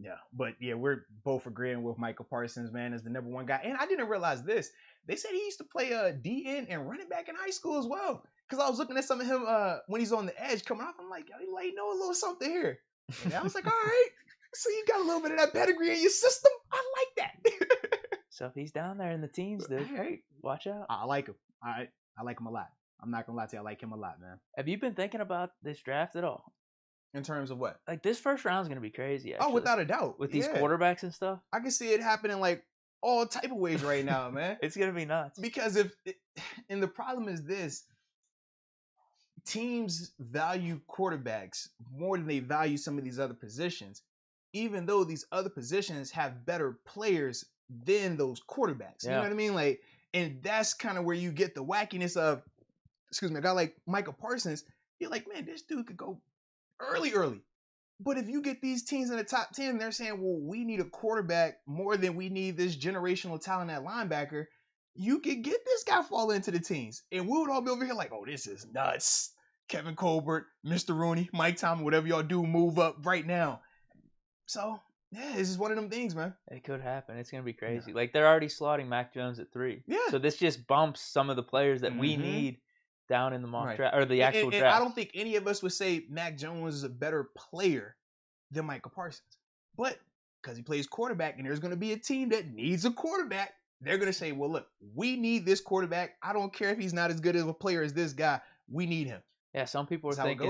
Yeah, but yeah, we're both agreeing with Michael Parsons, man, as the number 1 guy. And I didn't realize this. They said he used to play DN and running back in high school as well. Because I was looking at some of him when he's on the edge coming off. I'm like, yo, he know a little something here. And I was like, all right, so you got a little bit of that pedigree in your system. I like that. So if he's down there in the teens, dude, hey, watch out. I like him. I like him a lot. I'm not gonna lie to you, I like him a lot, man. Have you been thinking about this draft at all? In terms of what? Like, this first round is going to be crazy, actually. Oh, without a doubt. With these quarterbacks and stuff. I can see it happening, like, all type of ways right now, man. It's going to be nuts. Because and the problem is this. Teams value quarterbacks more than they value some of these other positions, even though these other positions have better players than those quarterbacks. You know what I mean? Like, and that's kind of where you get the wackiness of, a guy like Michael Parsons. You're like, man, this dude could go early. But if you get these teams in the top 10, they're saying, well, we need a quarterback more than we need this generational talent at linebacker. You could get this guy fall into the teams. And we would all be over here like, oh, this is nuts. Kevin Colbert, Mr. Rooney, Mike Tomlin, whatever y'all do, move up right now. So, yeah, it's just one of them things, man. It could happen. It's going to be crazy. Yeah. Like, they're already slotting Mac Jones at 3. Yeah. So this just bumps some of the players that we need down in the mock draft or the actual draft. I don't think any of us would say Mac Jones is a better player than Michael Parsons. But because he plays quarterback and there's going to be a team that needs a quarterback, they're going to say, well, look, we need this quarterback. I don't care if he's not as good of a player as this guy. We need him. Yeah, some people are thinking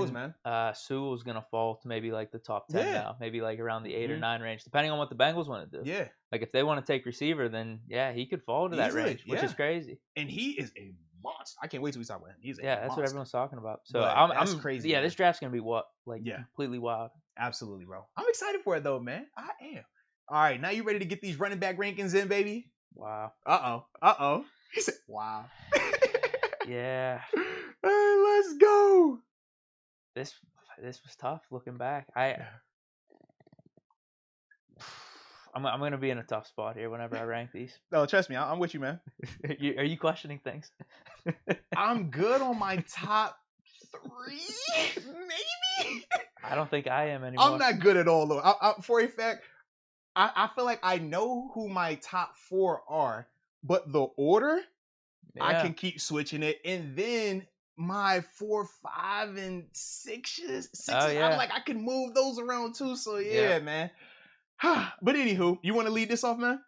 Sewell's going to fall to maybe like the top 10 now. Maybe like around the 8 or 9 range, depending on what the Bengals want to do. Yeah. Like if they want to take receiver, then, yeah, he could fall to that range, which is crazy. And he is a monster. I can't wait till we talk about him. He's a that's what everyone's talking about. So that's crazy. Yeah, man. This draft's gonna be completely wild. Absolutely, bro. I'm excited for it though, man. I am. All right, now you ready to get these running back rankings in, baby? Wow. Uh-oh. He said, wow. Yeah. Let's go. This was tough looking back. I'm going to be in a tough spot here whenever I rank these. No, trust me. I'm with you, man. Are you questioning things? I'm good on my top 3, maybe? I don't think I am anymore. I'm not good at all, though. For a fact, I feel like I know who my top 4 are, but the order, I can keep switching it. And then my 4, 5, and 6s, I'm like, I can move those around too. So, yeah. Man. But anywho, you want to lead this off, man?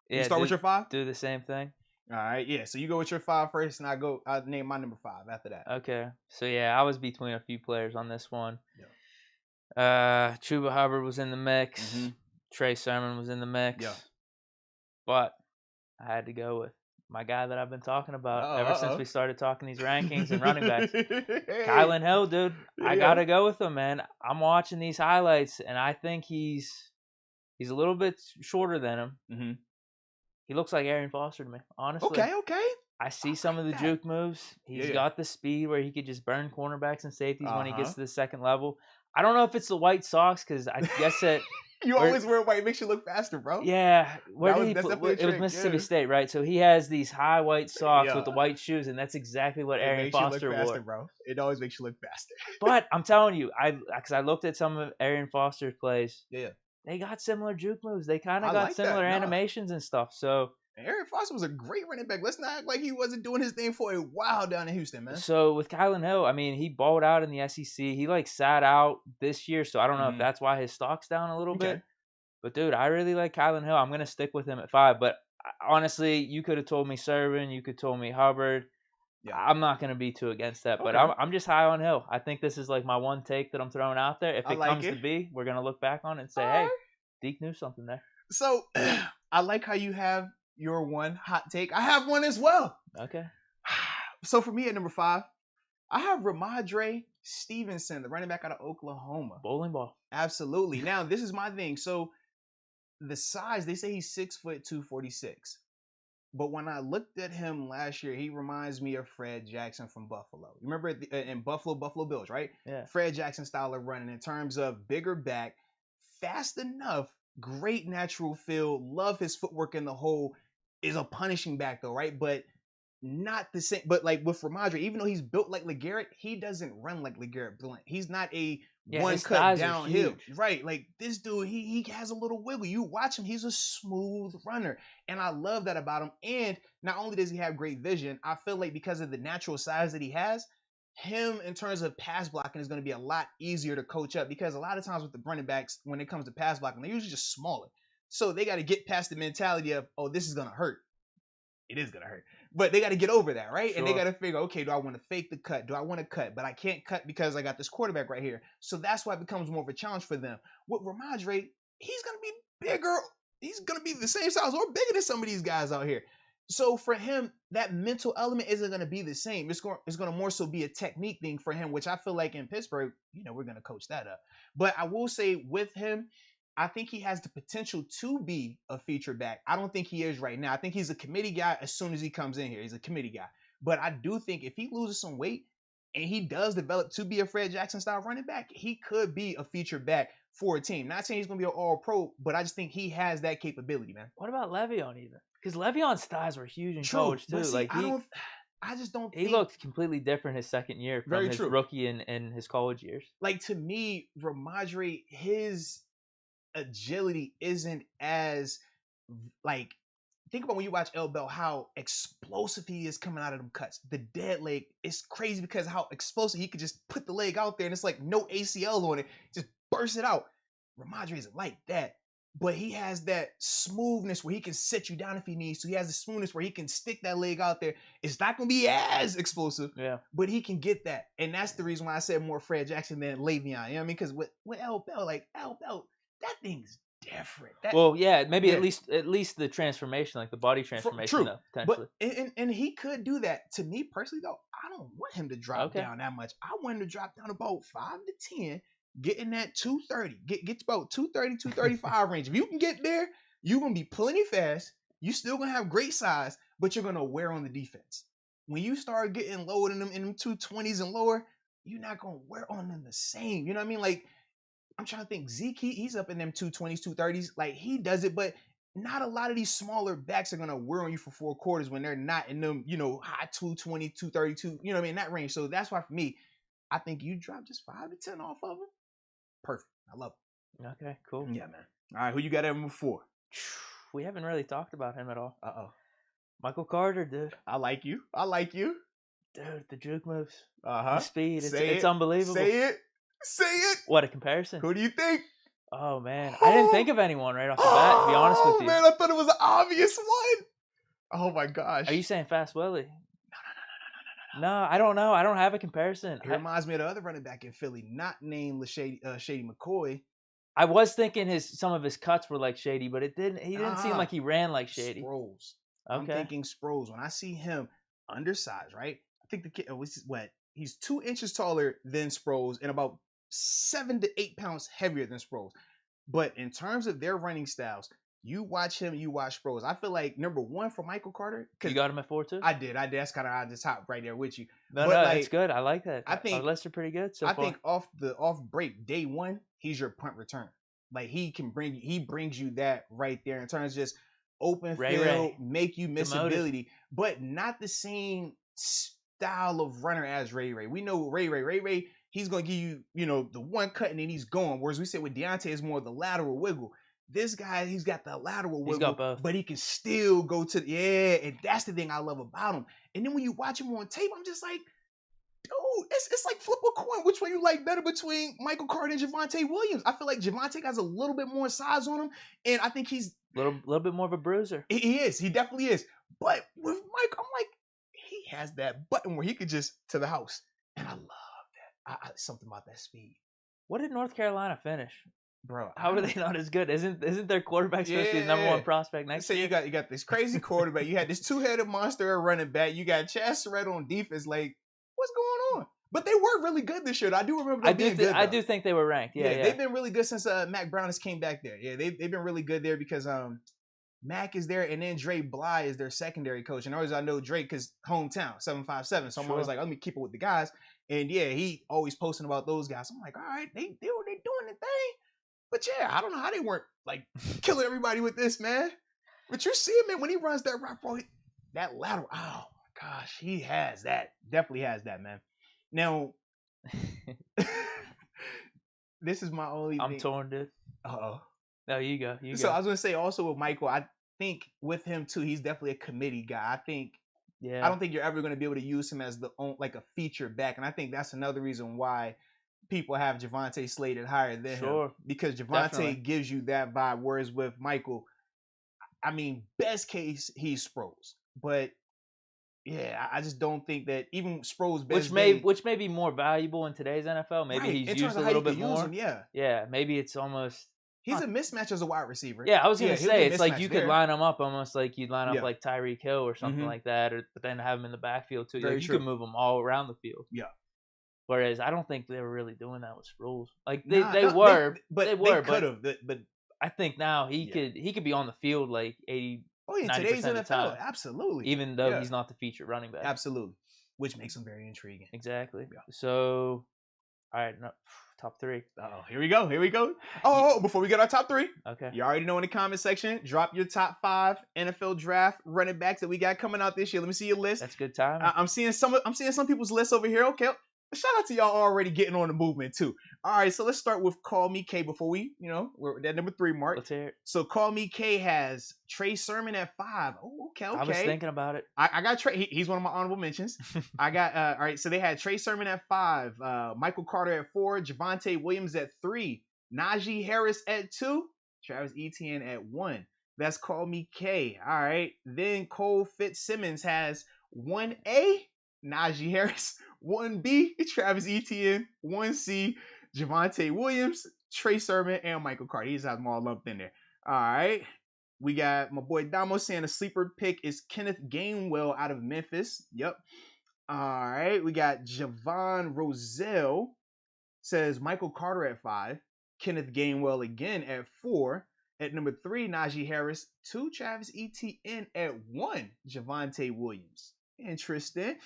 Yeah. You start with your 5? Do the same thing. All right, yeah. So you go with your 5 first, and I'll name my number 5 after that. Okay. So yeah, I was between a few players on this one. Yeah. Chuba Hubbard was in the mix. Mm-hmm. Trey Sermon was in the mix. Yeah. But I had to go with my guy that I've been talking about ever since we started talking these rankings and running backs. Kylan Hill, dude. I gotta go with him, man. I'm watching these highlights, and I think he's a little bit shorter than him. Mm-hmm. He looks like Arian Foster to me, honestly. Okay. I see some of the juke moves. He's got the speed where he could just burn cornerbacks and safeties when he gets to the second level. I don't know if it's the white socks because I guess that You always wear white. It makes you look faster, bro. yeah. Where did he That's put? definitely a It was trick. Mississippi Yeah. State, right? So he has these high white socks with Yeah. the white shoes, and that's exactly what It Arian makes you look Foster faster, wore. bro. It always makes you look faster. But I'm telling you, because I looked at some of Arian Foster's plays. Yeah. They got similar juke moves. They kind I of got like that. similar Nah. animations and stuff. So Arian Foster was a great running back. Let's not act like he wasn't doing his thing for a while down in Houston, man. So with Kylan Hill, I mean, he balled out in the SEC. He like sat out this year, so I don't know if that's why his stock's down a little bit. But dude, I really like Kylan Hill. I'm gonna stick with him at 5. But honestly, you could have told me Servin, you could have told me Hubbard. Yeah. I'm not gonna be too against that. But I'm just high on Hill. I think this is like my one take that I'm throwing out there. If it comes to be, we're gonna look back on it and say, hey, Deke knew something there. So I like how you have your one hot take. I have one as well. Okay. So for me at number 5, I have Ramondre Stevenson, the running back out of Oklahoma. Bowling ball. Absolutely. Now, this is my thing. So the size, they say he's 6 foot 246. But when I looked at him last year, he reminds me of Fred Jackson from Buffalo. You remember in Buffalo Bills, right? Yeah. Fred Jackson style of running in terms of bigger back, fast enough, great natural feel, love his footwork in the hole, is a punishing back though, right? But not the same. But like with Ramondre, even though he's built like LeGarrette, he doesn't run like LeGarrette Blount. He's not a one cut downhill. Right. Like this dude, he has a little wiggle. You watch him, he's a smooth runner. And I love that about him. And not only does he have great vision, I feel like because of the natural size that he has, him in terms of pass blocking is going to be a lot easier to coach up because a lot of times with the running backs, when it comes to pass blocking, they're usually just smaller. So they got to get past the mentality of, oh, this is going to hurt. It is going to hurt. But they got to get over that, right? Sure. And they got to figure, okay, do I want to fake the cut? Do I want to cut? But I can't cut because I got this quarterback right here. So that's why it becomes more of a challenge for them. With Ramondre, he's going to be bigger. He's going to be the same size or bigger than some of these guys out here. So for him, that mental element isn't going to be the same. It's going to more so be a technique thing for him, which I feel like in Pittsburgh, we're going to coach that up. But I will say with him, I think he has the potential to be a feature back. I don't think he is right now. I think he's a committee guy as soon as he comes in here. He's a committee guy. But I do think if he loses some weight and he does develop to be a Fred Jackson style running back, he could be a feature back for a team. Not saying he's going to be an all-pro, but I just think he has that capability, man. What about Le'Veon even? Because Le'Veon's thighs were huge in college too. See, like I just don't think... He looked completely different his second year from his rookie and his college years. Like to me, Ramondre, his agility isn't as like, think about when you watch El Bell, how explosive he is coming out of them cuts. The dead leg is crazy because how explosive he could just put the leg out there and it's like no ACL on it, just burst it out. Ramondre isn't like that, but he has that smoothness where he can set you down if he needs to. He has the smoothness where he can stick that leg out there. It's not going to be as explosive, but he can get that. And that's the reason why I said more Fred Jackson than Le'Veon. You know what I mean? Because with El Bell, that thing's different. Maybe at least the transformation, like the body transformation, though, potentially. But and he could do that. To me personally, though, I don't want him to drop down that much. I want him to drop down about 5 to 10, get in that 230, get to about 230, 235 range. If you can get there, you're gonna be plenty fast. You still gonna have great size, but you're gonna wear on the defense. When you start getting lower in them 220s and lower, you're not gonna wear on them the same. You know what I mean? Like, I'm trying to think. Zeke, he's up in them 220s, 230s. Like, he does it, but not a lot of these smaller backs are going to wear on you for 4 quarters when they're not in them, high 220, 232, you know what I mean, that range. So that's why for me, I think you drop just 5 to 10 off of him. Perfect. I love it. Okay, cool. Yeah, man. All right, who you got at number 4? We haven't really talked about him at all. Uh-oh. Michael Carter, dude. I like you. Dude, the juke moves. Uh-huh. The speed. It's unbelievable. Say it. What a comparison. Who do you think? Oh, man. I didn't think of anyone right off the bat, to be honest with you. Oh, man, I thought it was an obvious one. Oh, my gosh. Are you saying Fast Willie? No, I don't know. I don't have a comparison. It reminds me of the other running back in Philly, not named Shady McCoy. I was thinking some of his cuts were like Shady, but he didn't seem like he ran like Shady. Sproles. Okay. I'm thinking Sproles. When I see him undersized, right? I think the kid, he's 2 inches taller than Sproles and about 7 to 8 pounds heavier than Sproles. But in terms of their running styles, You watch him, you watch Sproles. I feel like number one for Michael Carter. You got him at 4 too? I did. That's kind of I just hopped right there with you. No, but that's good. I like that. I think our lists are pretty good so I far. think off break day one, he's your punt returner. Like he brings you that right there in terms of just open field, make you miss ability, but not the same style of runner as Ray. We know Ray, he's gonna give you, the one cut and then he's going. Whereas we said with Deontay is more the lateral wiggle. This guy, he's got the lateral wiggle, got both. But he can still go to and that's the thing I love about him. And then when you watch him on tape, I'm just like, dude, it's like flip a coin. Which one you like better between Michael Carter and Javonte Williams? I feel like Javonte has a little bit more size on him, and I think he's a little bit more of a bruiser. He is. He definitely is. But with Mike, I'm like, he has that button where he could just to the house, and I love that. Something about that speed. What did North Carolina finish? Bro, how are they not as good? Isn't their quarterback supposed to be the number one prospect next year? You got this crazy quarterback. You had this two-headed monster at running back. You got Chaz Surratt on defense. Like, what's going on? But they were really good this year. I do remember them being good. I do think they were ranked. Yeah. They've been really good since Mac Brown has came back there. Yeah, they've been really good there because Mac is there, and then Dre Bly is their secondary coach. And always I know Drake because hometown 757. So I'm always like, let me keep it with the guys. And yeah, he always posting about those guys. I'm like, all right, they doing the thing. But yeah, I don't know how they weren't like killing everybody with this, man. But you see him, man, when he runs that rock ball, that lateral. Oh my gosh, he has that. Definitely has that, man. Now, this is my only. I'm torn, dude. Uh-oh. No, you go. So I was gonna say also with Michael, I think with him too, he's definitely a committee guy. I think. Yeah. I don't think you're ever gonna be able to use him as like a feature back, and I think that's another reason why people have Javonte slated higher than him, because Javonte gives you that vibe. Whereas with Michael, I mean, best case he's Sproles, but yeah, I just don't think that even Sproles best which may be more valuable in today's NFL. Maybe he's used a little bit more. Yeah, maybe it's almost. He's a mismatch as a wide receiver. Yeah, I was gonna say it's like you could line him up almost like you'd line up like Tyreek Hill or something like that, but then have him in the backfield too. Like, you could move them all around the field. Yeah. Whereas I don't think they were really doing that with Sproles. Like they were, they could have. But I think now he could be on the field like 80. Oh yeah, today's NFL, time, absolutely. Even though he's not the featured running back, absolutely, which makes him very intriguing. Exactly. Yeah. So, all right, top three. Oh, here we go. Oh, before we get our top three, okay. You already know in the comment section. Drop your top 5 NFL draft running backs that we got coming out this year. Let me see your list. That's good time. I'm seeing some people's lists over here. Okay. Shout out to y'all already getting on the movement too. All right, so let's start with Call Me K before we're at that number 3 mark. Let's hear it. So Call Me K has Trey Sermon at 5. Oh, okay. I was thinking about it. I got Trey. He's one of my honorable mentions. I got all right. So they had Trey Sermon at 5, Michael Carter at 4, Javonte Williams at 3, Najee Harris at 2, Travis Etienne at 1. That's Call Me K. All right. Then Cole Fitzsimmons has 1A, Najee Harris, 1B, Travis Etienne, 1C, Javonte Williams, Trey Sermon, and Michael Carter. He's have them all lumped in there. All right. We got my boy Damo saying a sleeper pick is Kenneth Gainwell out of Memphis. Yep. All right. We got Javon Roselle says Michael Carter at 5, Kenneth Gainwell again at 4. At number 3, Najee Harris, 2, Travis Etienne at 1, Javonte Williams. Interesting.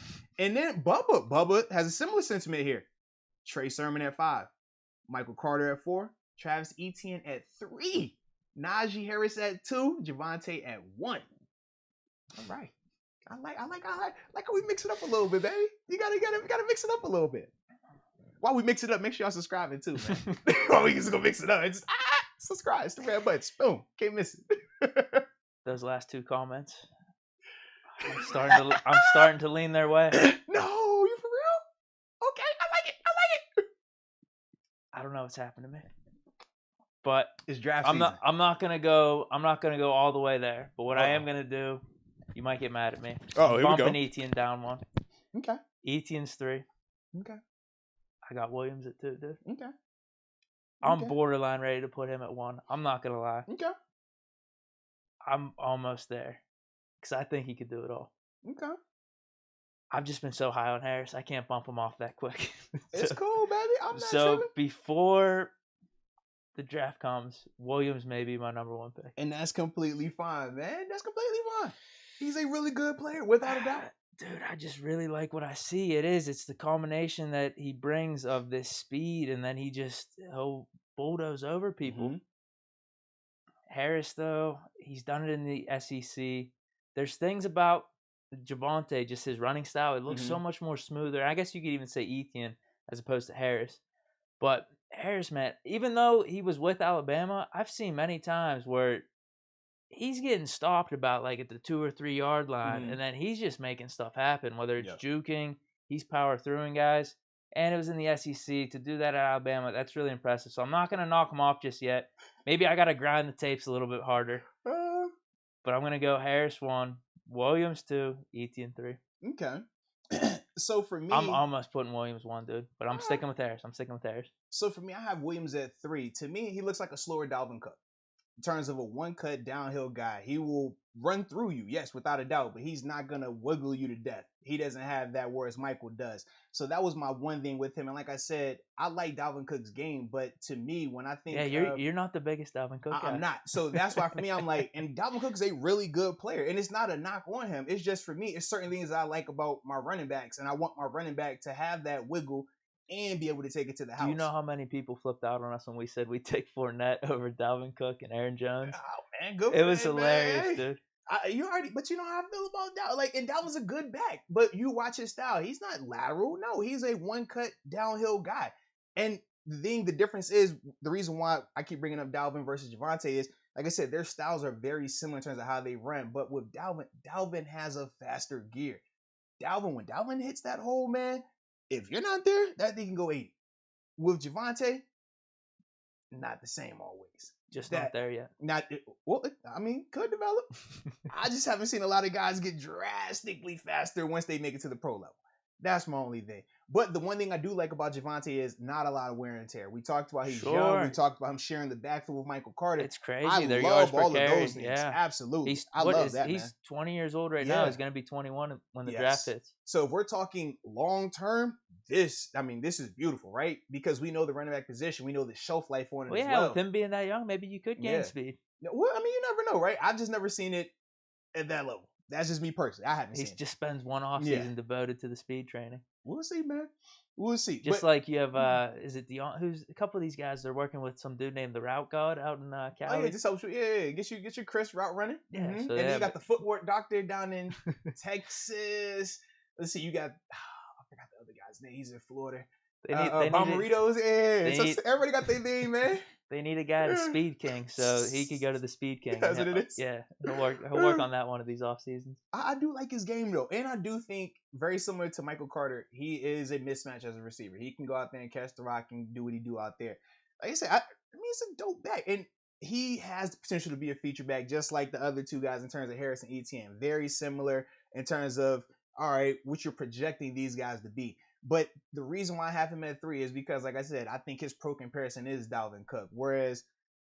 And then Bubba has a similar sentiment here. Trey Sermon at 5, Michael Carter at 4, Travis Etienne at 3, Najee Harris at 2, Javonte at 1. All right. I like how we mix it up a little bit, baby. You gotta mix it up a little bit. While we mix it up, make sure y'all subscribing too, man. While we just gonna mix it up, it's just subscribe. It's the red button. Boom. Can't miss it. Those last 2 comments. I'm starting to lean their way. No, you for real? Okay, I like it. I don't know what's happened to me, but it's draft season. I'm not gonna go all the way there. But what I am gonna do, you might get mad at me. Oh, here we go. Bumping Etienne down 1. Okay. Etienne's 3. Okay. I got Williams at 2, dude. Okay. I'm borderline ready to put him at 1. I'm not gonna lie. Okay. I'm almost there. Because I think he could do it all. Okay. I've just been so high on Harris, I can't bump him off that quick. It's cool, baby. I'm not so tripping. before the draft comes, Williams may be my number 1 pick. And that's completely fine, man. That's completely fine. He's a really good player, without a doubt. Dude, I just really like what I see. It's the combination that he brings of this speed, and then he'll bulldoze over people. Mm-hmm. Harris, though, he's done it in the SEC. There's things about Javonte, just his running style. It looks so much more smoother. I guess you could even say Etienne as opposed to Harris. But Harris, man, even though he was with Alabama, I've seen many times where he's getting stopped about like at the 2 or 3 yard line, and then he's just making stuff happen, whether it's juking, he's power throughing guys. And it was in the SEC. To do that at Alabama, that's really impressive. So I'm not going to knock him off just yet. Maybe I got to grind the tapes a little bit harder. But I'm going to go Harris 1, Williams 2, Etienne 3. Okay. So for me, I'm almost putting Williams 1, dude. But I'm sticking with Harris. So for me, I have Williams at 3. To me, he looks like a slower Dalvin Cook. In terms of a one-cut downhill guy, he will run through you, yes, without a doubt, but he's not going to wiggle you to death. He doesn't have that, whereas Michael does. So that was my one thing with him. And like I said, I like Dalvin Cook's game, but to me, when I think... Yeah, you're not the biggest Dalvin Cook guy. I'm not. So that's why for me, I'm like, and Dalvin Cook is a really good player. And it's not a knock on him. It's just for me, it's certain things I like about my running backs. And I want my running back to have that wiggle and be able to take it to the house. Do you know how many people flipped out on us when we said we'd take Fournette over Dalvin Cook and Aaron Jones? Oh, man, good for it was him, hilarious, man. dude. But you know how I feel about Dalvin. Like, and Dalvin's a good back, but you watch his style. He's not lateral. No, he's a one-cut downhill guy. And the difference is, the reason why I keep bringing up Dalvin versus Javonte is, like I said, their styles are very similar in terms of how they run. But with Dalvin has a faster gear. When Dalvin hits that hole, man, if you're not there, that thing can go 80. With Javonte, not the same always. Just not there yet. Could develop. I just haven't seen a lot of guys get drastically faster once they make it to the pro level. That's my only thing. But the one thing I do like about Javonte is not a lot of wear and tear. We talked about he's young. We talked about him sharing the backfield with Michael Carter. It's crazy. I love all of those things. Yeah. Absolutely. I love that, man. He's 20 years old right now. He's going to be 21 when the draft hits. So if we're talking long-term, this is beautiful, right? Because we know the running back position. We know the shelf life on it as well. With him being that young, maybe you could gain speed. Well, you never know, right? I've just never seen it at that level. That's just me personally. I haven't seen it. He just spends one offseason devoted to the speed training. We'll see, man. We'll see. Like you have, is it Dion? Who's a couple of these guys? They're working with some dude named the Route God out in Cali. Oh yeah, just helps you. Yeah. Get your crisp route running. Yeah. Mm-hmm. So, and then you got the footwork doctor down in Texas. Let's see. You got. I forgot the other guy's name. He's in Florida. Bomberitos. Yeah. Everybody got their name, man. They need a guy to Speed King, so he could go to the Speed King. That's what it is. Yeah, he'll work on that one of these off seasons. I do like his game though, and I do think very similar to Michael Carter, he is a mismatch as a receiver. He can go out there and catch the rock and do what he do out there. Like I said, it's a dope back, and he has the potential to be a feature back, just like the other two guys in terms of Harris and Etienne. Very similar in terms of what you're projecting these guys to be. But the reason why I have him at 3 is because, like I said, I think his pro comparison is Dalvin Cook. Whereas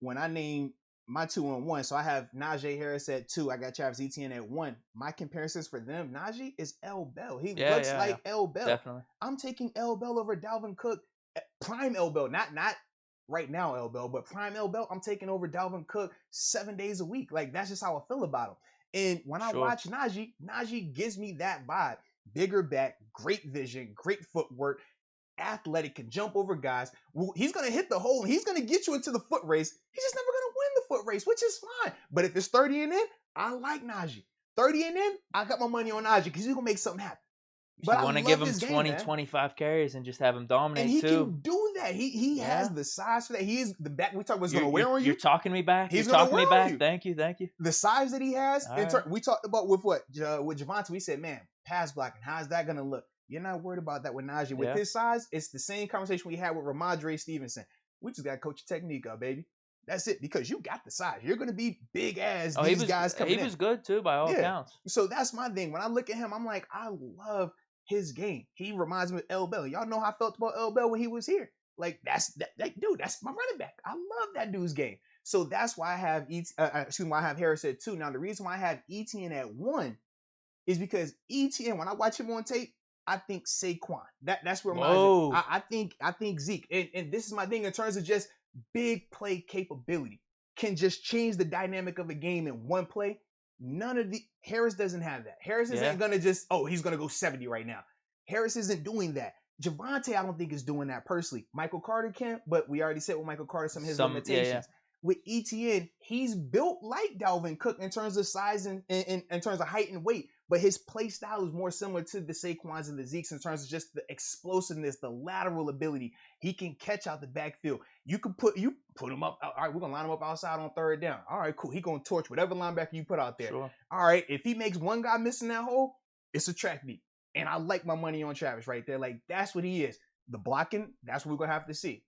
when I name my 2 and 1, so I have Najee Harris at 2, I got Travis Etienne at 1. My comparisons for them, Najee is L. Bell. He looks like L. Bell. Definitely. I'm taking L. Bell over Dalvin Cook. Prime L. Bell, not right now L. Bell, but prime L. Bell, I'm taking over Dalvin Cook 7 days a week. Like, that's just how I feel about him. And when I watch Najee gives me that vibe. Bigger back, great vision, great footwork, athletic, can jump over guys. He's going to hit the hole. He's going to get you into the foot race. He's just never going to win the foot race, which is fine. But if it's 30 and in, I like Najee. 30 and in, I got my money on Najee because he's going to make something happen. But you want to give him 20, 25 carries and just have him dominate and he too. Can do that. He has the size for that. He is the back we talked about. Going to wear on you. You're talking me back. He's going to wear on you. Thank you. The size that he has. We talked about with Javonte. We said, man, pass blocking. How's that going to look? You're not worried about that with Najee. With his size, it's the same conversation we had with Ramondre Stevenson. We just got to coach your technique up, baby. That's it, because you got the size. You're going to be big as these guys coming in. He was good too, by all accounts. So that's my thing. When I look at him, I'm like, I love his game. He reminds me of L. Bell. Y'all know how I felt about L. Bell when he was here. Like, that's dude, that's my running back. I love that dude's game. So that's why I have I have Harris at 2. Now, the reason why I have Etienne at 1 is because Etienne, when I watch him on tape, I think Saquon. That's where I think Zeke. And this is my thing in terms of just big play capability, can just change the dynamic of a game in one play. Harris doesn't have that. Harris isn't gonna just, he's gonna go 70 right now. Harris isn't doing that. Javonte, I don't think is doing that personally. Michael Carter can, but we already said with Michael Carter some of his limitations. With ETN, he's built like Dalvin Cook in terms of size and in terms of height and weight, but his play style is more similar to the Saquons and the Zekes in terms of just the explosiveness, the lateral ability. He can catch out the backfield. You put him up. All right, we're gonna line him up outside on third down. All right, cool. He gonna torch whatever linebacker you put out there. Sure. All right, if he makes one guy missing that hole, it's a track meet. And I like my money on Travis right there. Like, that's what he is. The blocking, that's what we're going to have to see.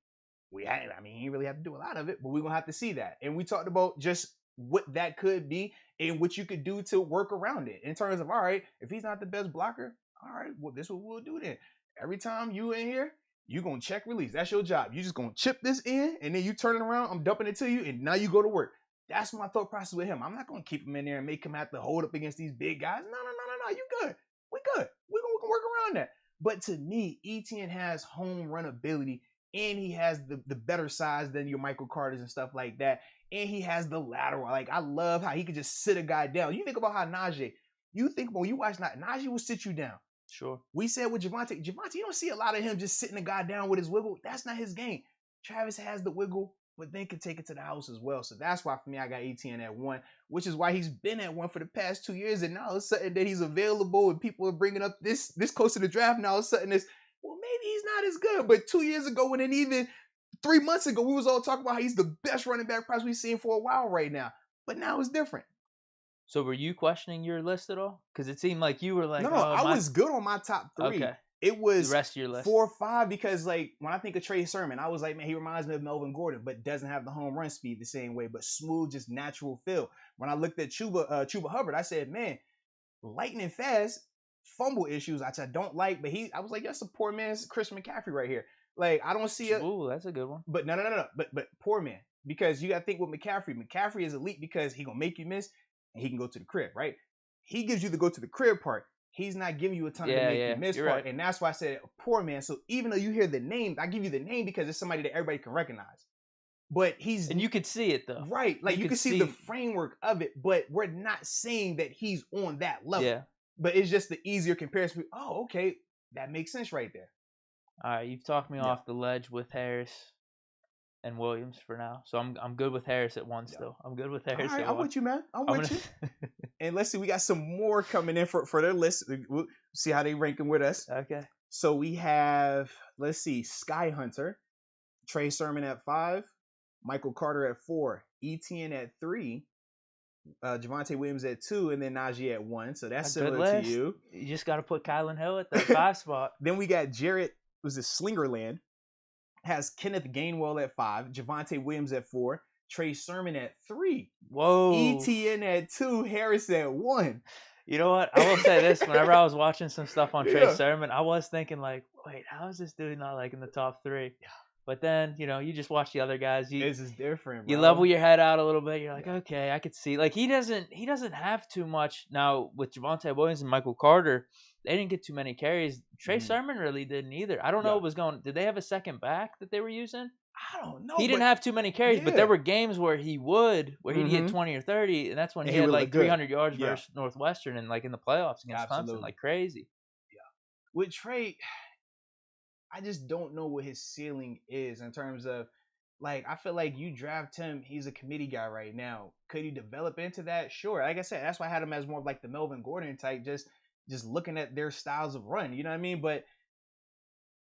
He didn't really have to do a lot of it, but we're going to have to see that. And we talked about just what that could be and what you could do to work around it. In terms of, all right, if he's not the best blocker, all right, well, this is what we'll do then. Every time you in here, you're going to check release. That's your job. You're just going to chip this in, and then you turn it around, I'm dumping it to you, and now you go to work. That's my thought process with him. I'm not going to keep him in there and make him have to hold up against these big guys. No. You good. We good. We can work around that. But to me, ETN has home run ability, and he has the better size than your Michael Carters and stuff like that. And he has the lateral. Like, I love how he could just sit a guy down. You think about how Najee, when you watch Najee will sit you down. Sure. We said with Javonte, you don't see a lot of him just sitting a guy down with his wiggle. That's not his game. Travis has the wiggle, but then can take it to the house as well. So that's why, for me, I got ETN at 1, which is why he's been at 1 for the past 2 years. And now all of a sudden that he's available and people are bringing up this close to the draft. Now all of a sudden maybe he's not as good. But 2 years ago, and then even 3 months ago, we was all talking about how he's the best running back price we've seen for a while right now. But now it's different. So were you questioning your list at all? Because it seemed like you were like, no, I was good on my top 3. Okay. It was the rest of your list. 4 or 5 because, like, when I think of Trey Sermon, I was like, man, he reminds me of Melvin Gordon, but doesn't have the home run speed the same way, but smooth, just natural feel. When I looked at Chuba Hubbard, I said, man, lightning fast, fumble issues, which I don't like, but I was like, that's a poor man's Christian McCaffrey right here. Like, I don't see it. Ooh, that's a good one. But no. But poor man, because you got to think with McCaffrey. McCaffrey is elite because he gonna make you miss, and he can go to the crib, right? He gives you the go to the crib part. He's not giving you a ton to make you miss part. Right. And that's why I said poor man. So even though you hear the name, I give you the name because it's somebody that everybody can recognize. But and you could see it though. Right. Like you can see the framework of it, but we're not saying that he's on that level. Yeah. But it's just the easier comparison. Oh, okay. That makes sense right there. All right. You've talked me off the ledge with Harris and Williams for now. So I'm good with Harris at 1 still. I'm good with Harris at 1. I'm with you, man. I'm with you. And let's see, we got some more coming in for their list. We'll see how they ranking with us. Okay. So we have, let's see, Sky Hunter, Trey Sermon at 5, Michael Carter at 4, ETN at 3, Javonte Williams at 2, and then Najee at 1. So that's similar to you. You just got to put Kylan Hill at that 5 spot. Then we got Jarrett, who's a Slingerland, has Kenneth Gainwell at 5, Javonte Williams at 4, Trey Sermon at 3. Whoa. ETN at 2, Harris at 1. You know what? I will say this. Whenever I was watching some stuff on Trey Sermon, I was thinking like, wait, how is this dude not like in the top 3? Yeah. But then, you just watch the other guys. This is different, bro. You level your head out a little bit. You're like, okay, I could see. Like, he doesn't have too much. Now, with Javonte Williams and Michael Carter, they didn't get too many carries. Trey Sermon really didn't either. I don't know what was going. Did they have a second back that they were using? I don't know. He didn't have too many carries, but there were games where he'd get 20 or 30, and that's when he had like 300 yards versus Northwestern and like in the playoffs against Clemson, like crazy. Yeah. With Trey, I just don't know what his ceiling is in terms of, like, I feel like you draft him, he's a committee guy right now. Could he develop into that? Sure. Like I said, that's why I had him as more of like the Melvin Gordon type, just looking at their styles of run. You know what I mean? But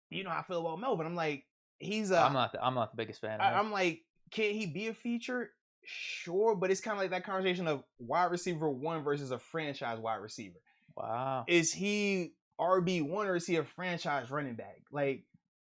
you know how I feel about Melvin. I'm like, I'm not the biggest fan. I'm like, can he be a feature? Sure, but it's kind of like that conversation of wide receiver 1 versus a franchise wide receiver. Wow. Is he RB1 or is he a franchise running back? Like,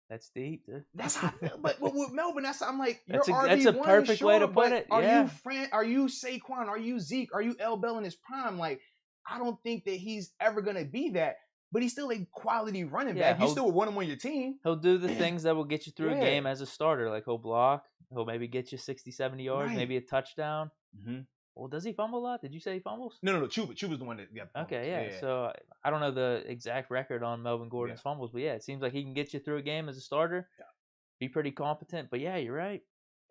that's deep, dude. That's how I feel. But with Melvin, I'm like, you're RB1. That's a perfect way to put it. Are you Saquon? Are you Zeke? Are you L. Bell in his prime? Like, I don't think that he's ever gonna be that. But he's still a quality running back. You still want him on your team. He'll do the things that will get you through a game as a starter. Like, he'll block. He'll maybe get you 60, 70 yards, maybe a touchdown. Mm-hmm. Well, does he fumble a lot? Did you say he fumbles? No. Chuba's the one that got fumbles. Okay, yeah. So I don't know the exact record on Melvin Gordon's fumbles, but it seems like he can get you through a game as a starter. Yeah. Be pretty competent. But yeah, you're right.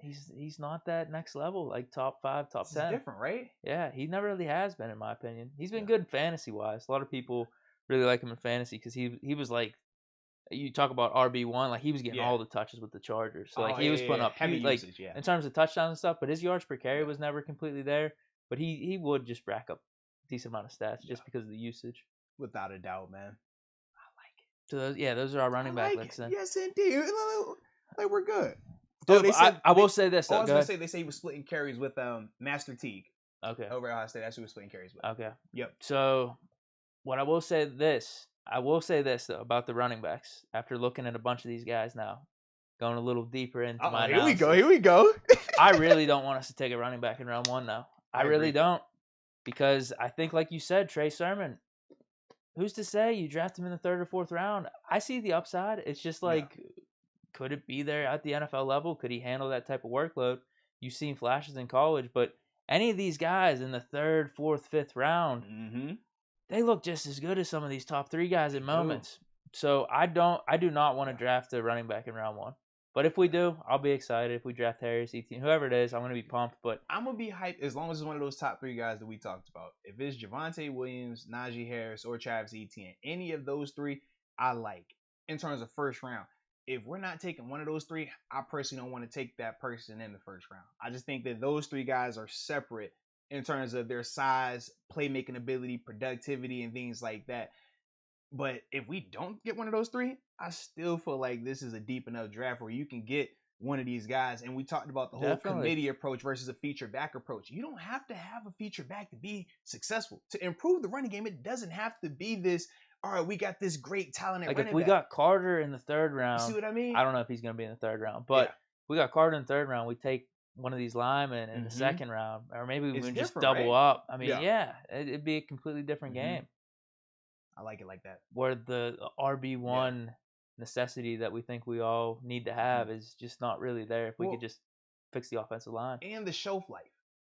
he's not that next level, like top 5, top 10. It's different, right? Yeah, he never really has been, in my opinion. He's been good fantasy wise. A lot of people really like him in fantasy because he was like, you talk about RB1, like he was getting all the touches with the Chargers. So like he was putting up heavy like usage, in terms of touchdowns and stuff, but his yards per carry was never completely there. But he would just rack up a decent amount of stats just because of the usage. Without a doubt, man. I like it. So those are our running back licks then. Yes, indeed. Like we're good. Dude, I will say this though. I was gonna say they say he was splitting carries with Master Teague. Okay. Over at Ohio State, that's who was splitting carries with. Okay. Yep. So what I will say though about the running backs after looking at a bunch of these guys now, going a little deeper into my analysis. Here we go. I really don't want us to take a running back in round 1 now. I really don't, because I think, like you said, Trey Sermon. Who's to say you draft him in the 3rd or 4th round? I see the upside. It's just like, could it be there at the NFL level? Could he handle that type of workload? You've seen flashes in college, but any of these guys in the 3rd, 4th, 5th round, they look just as good as some of these top 3 guys in moments. So I do not want to draft a running back in round 1. But if we do, I'll be excited. If we draft Harris, Etienne, whoever it is, I'm going to be pumped. But I'm going to be hyped as long as it's one of those top 3 guys that we talked about. If it's Javonte Williams, Najee Harris, or Travis Etienne, any of those 3, I like in terms of 1st round. If we're not taking one of those 3, I personally don't want to take that person in the 1st round. I just think that those 3 guys are separate in terms of their size, playmaking ability, productivity, and things like that. But if we don't get one of those 3, I still feel like this is a deep enough draft where you can get one of these guys. And we talked about the whole committee approach versus a feature back approach. You don't have to have a feature back to be successful. To improve the running game, it doesn't have to be this, all right, we got this great talent at running back. If we got Carter in the 3rd round, you see what I mean? I don't know if he's going to be in the 3rd round, but we got Carter in the 3rd round. We take one of these linemen in the 2nd round, or maybe we can just double up. I mean, it'd be a completely different game. I like it like that. Where the RB1 necessity that we think we all need to have is just not really there if we could just fix the offensive line. And the shelf life.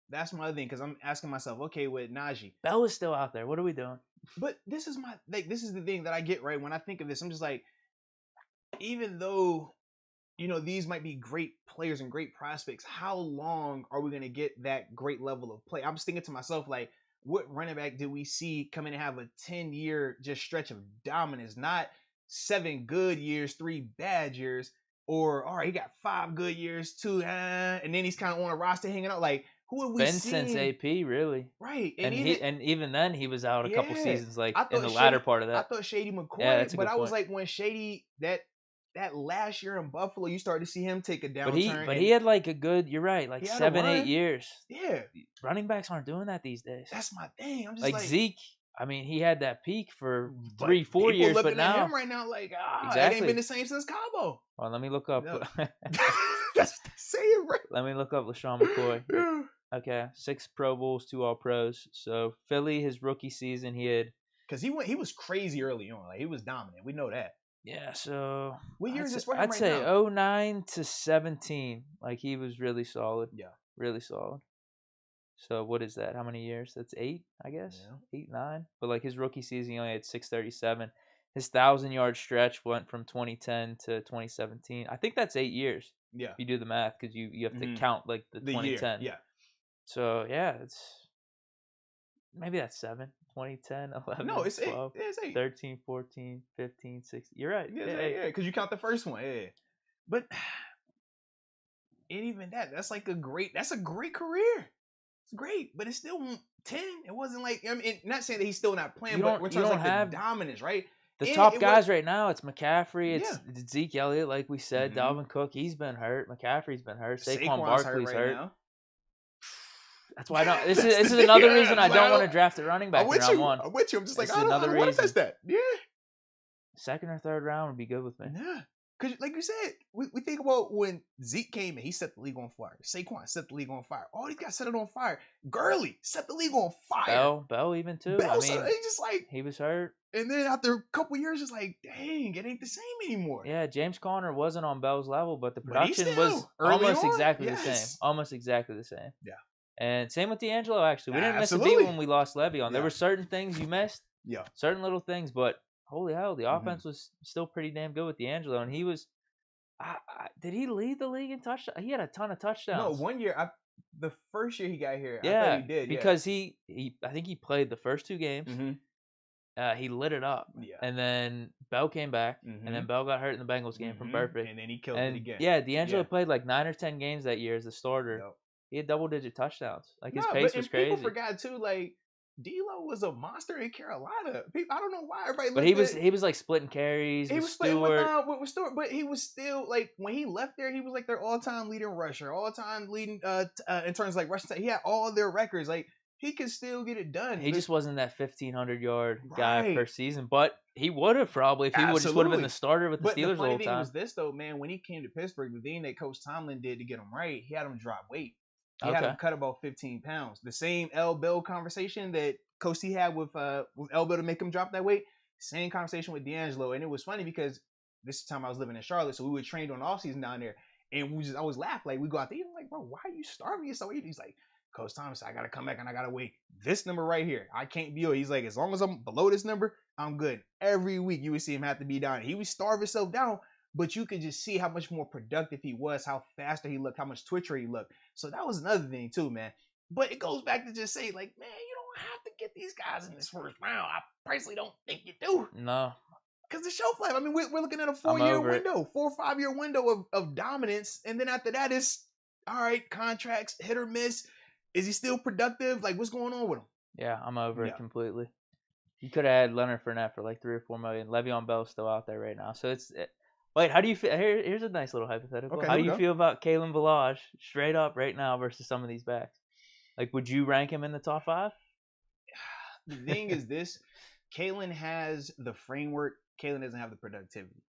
That's my other thing, because I'm asking myself, okay, with Najee. Bell is still out there. What are we doing? But this is the thing that I get, right? When I think of this, I'm just like, even though, these might be great players and great prospects, how long are we going to get that great level of play? I'm just thinking to myself, like, what running back did we see come in and have a 10-year just stretch of dominance? Not 7 good years, 3 bad years, or all right, he got 5 good years, 2, and then he's kind of on a roster hanging out. Like, who have we seen? Since AP, really. Right. And even then he was out a couple seasons, like in the latter part of that. I thought Shady McCoy, but I was like, when Shady, that last year in Buffalo, you started to see him take a downturn. But he had like a good, you're right, like 7-8 years. Yeah. Running backs aren't doing that these days. That's my thing. I'm just like Zeke. I mean, he had that peak for 3-4 years, but now at him right now, like, it ain't been the same since Cabo. Well, let me look up. No. That's what they say, right? Let me look up LaShawn McCoy. Okay, 6 Pro Bowls, 2 All-Pros. So Philly, his rookie season, he had, because he was crazy early on. Like, he was dominant. We know that. Yeah. So what year is this for him I'd right say now? 09 to 17. Like, he was really solid. Yeah, really solid. So what is that? How many years? That's 8, I guess. 8, 9. But like his rookie season, he only had 637. His 1,000-yard stretch went from 2010 to 2017. I think that's 8 years. Yeah. If you do the math, because you have to count like the 2010. Year. Yeah. So yeah, maybe that's 7. 2010, 11, no, it's 12, 8. It's 8. 13, 14, 15, 16. You're right. Yeah, because you count the first one. Yeah. But and even that's a great career. It's great, but it's still 10. It wasn't like, I mean, not saying that he's still not playing, but we're talking like the dominance, right? The top guys right now, it's McCaffrey, it's Zeke Elliott, like we said, Dalvin Cook, he's been hurt. McCaffrey's been hurt. Saquon Barkley's hurt. Now. That's why I don't. This is another reason I don't want to draft a running back in round 1. I'm with you. I'm just like, I don't want to touch that. Yeah. 2nd or 3rd round would be good with me. Yeah. Because, like you said, we think about when Zeke came in, he set the league on fire. Saquon set the league on fire. All these guys set it on fire. Gurley set the league on fire. Bell even too. Bell, he just like, he was hurt. And then after a couple years, it's like, dang, it ain't the same anymore. Yeah, James Conner wasn't on Bell's level, but the production was almost exactly the same. Almost exactly the same. Yeah. And same with D'Angelo, actually. We didn't miss a beat when we lost Le'Veon. There were certain things you missed. Yeah. Certain little things, but holy hell, the offense was still pretty damn good with D'Angelo, and he was Did he lead the league in touchdowns? He had a ton of touchdowns. No, 1 year. The first year he got here, I thought Yeah, he did. because he I think he played the first 2 games. He lit it up. Yeah. And then Bell came back, and then Bell got hurt in the Bengals game from Burfict. And then he killed it again. Yeah, D'Angelo played like 9 or 10 games that year as a starter. Yep. He had double-digit touchdowns. Like, his No, pace but was crazy. people forgot too, like, D'Lo was a monster in Carolina. People, I don't know why everybody. But he was like splitting carries. He was splitting with Stewart, but he was still like when he left there, he was like their all-time leading rusher, all-time leading in terms of like rushing. He had all their records. Like, he could still get it done. He just wasn't that 1,500-yard guy per season, but he would have probably if he would have been the starter with the Steelers the whole time. But the funny thing was this though, man. When he came to Pittsburgh, the thing that Coach Tomlin did to get him right, he had him drop weight. He had him cut about 15 pounds. The same L. Bill conversation that Coach T had with L. Bill to make him drop that weight. Same conversation with D'Angelo. And it was funny because this time I was living in Charlotte, so we were trained on the offseason down there. And I was laughing. Like, we go out there, I'm like, bro, why are you starving yourself? He's like, Coach Thomas, I got to come back and I got to weigh this number right here. I can't be. He's like, as long as I'm below this number, I'm good. Every week you would see him have to be down. He would starve himself down, but you could just see how much more productive he was, how faster he looked, how much twitcher he looked. So that was another thing too, man. But it goes back to just say, like, man, you don't have to get these guys in this first round. I personally don't think you do. No. Because the shelf life, I mean, we're looking at a 4-year window, 4 or 5 year window of dominance. And then after that, it's, all right, contracts, hit or miss. Is he still productive? Like, what's going on with him? Yeah, I'm over it completely. You could have had Leonard Fournette for like $3 or $4 million. Le'Veon Bell's still out there right now. So wait, how do you feel? Here's a nice little hypothetical. Okay, how do you feel about Kalen Ballage straight up right now versus some of these backs? Like, would you rank him in the top 5? The thing is this. Kalen has the framework. Kalen doesn't have the productivity.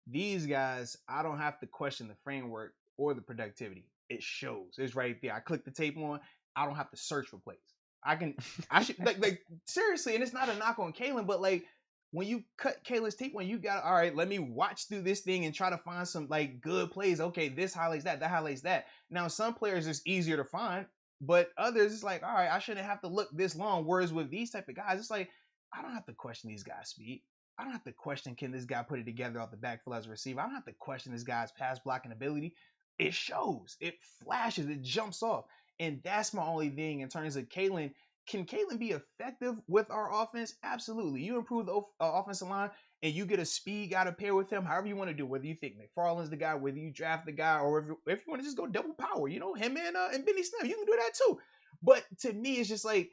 These guys, I don't have to question the framework or the productivity. It shows. It's right there. I click the tape on. I don't have to search for plays. I should like seriously, and it's not a knock on Kalen, but like when you cut Kalen's tape, when you got, all right, let me watch through this thing and try to find some like good plays. Okay, this highlights that highlights that. Now, some players it's easier to find, but others it's like, all right, I shouldn't have to look this long. Whereas with these type of guys, it's like, I don't have to question these guys' speed. I don't have to question, can this guy put it together off the backfield as a receiver? I don't have to question this guy's pass blocking ability. It shows, it flashes, it jumps off. And that's my only thing in terms of Kalen. Can Kalen be effective with our offense? Absolutely. You improve the offensive line and you get a speed guy to pair with him, however you want to do, whether you think McFarland's the guy, whether you draft the guy, or if you want to just go double power, you know, him and Benny Snell, you can do that too. But to me, it's just like,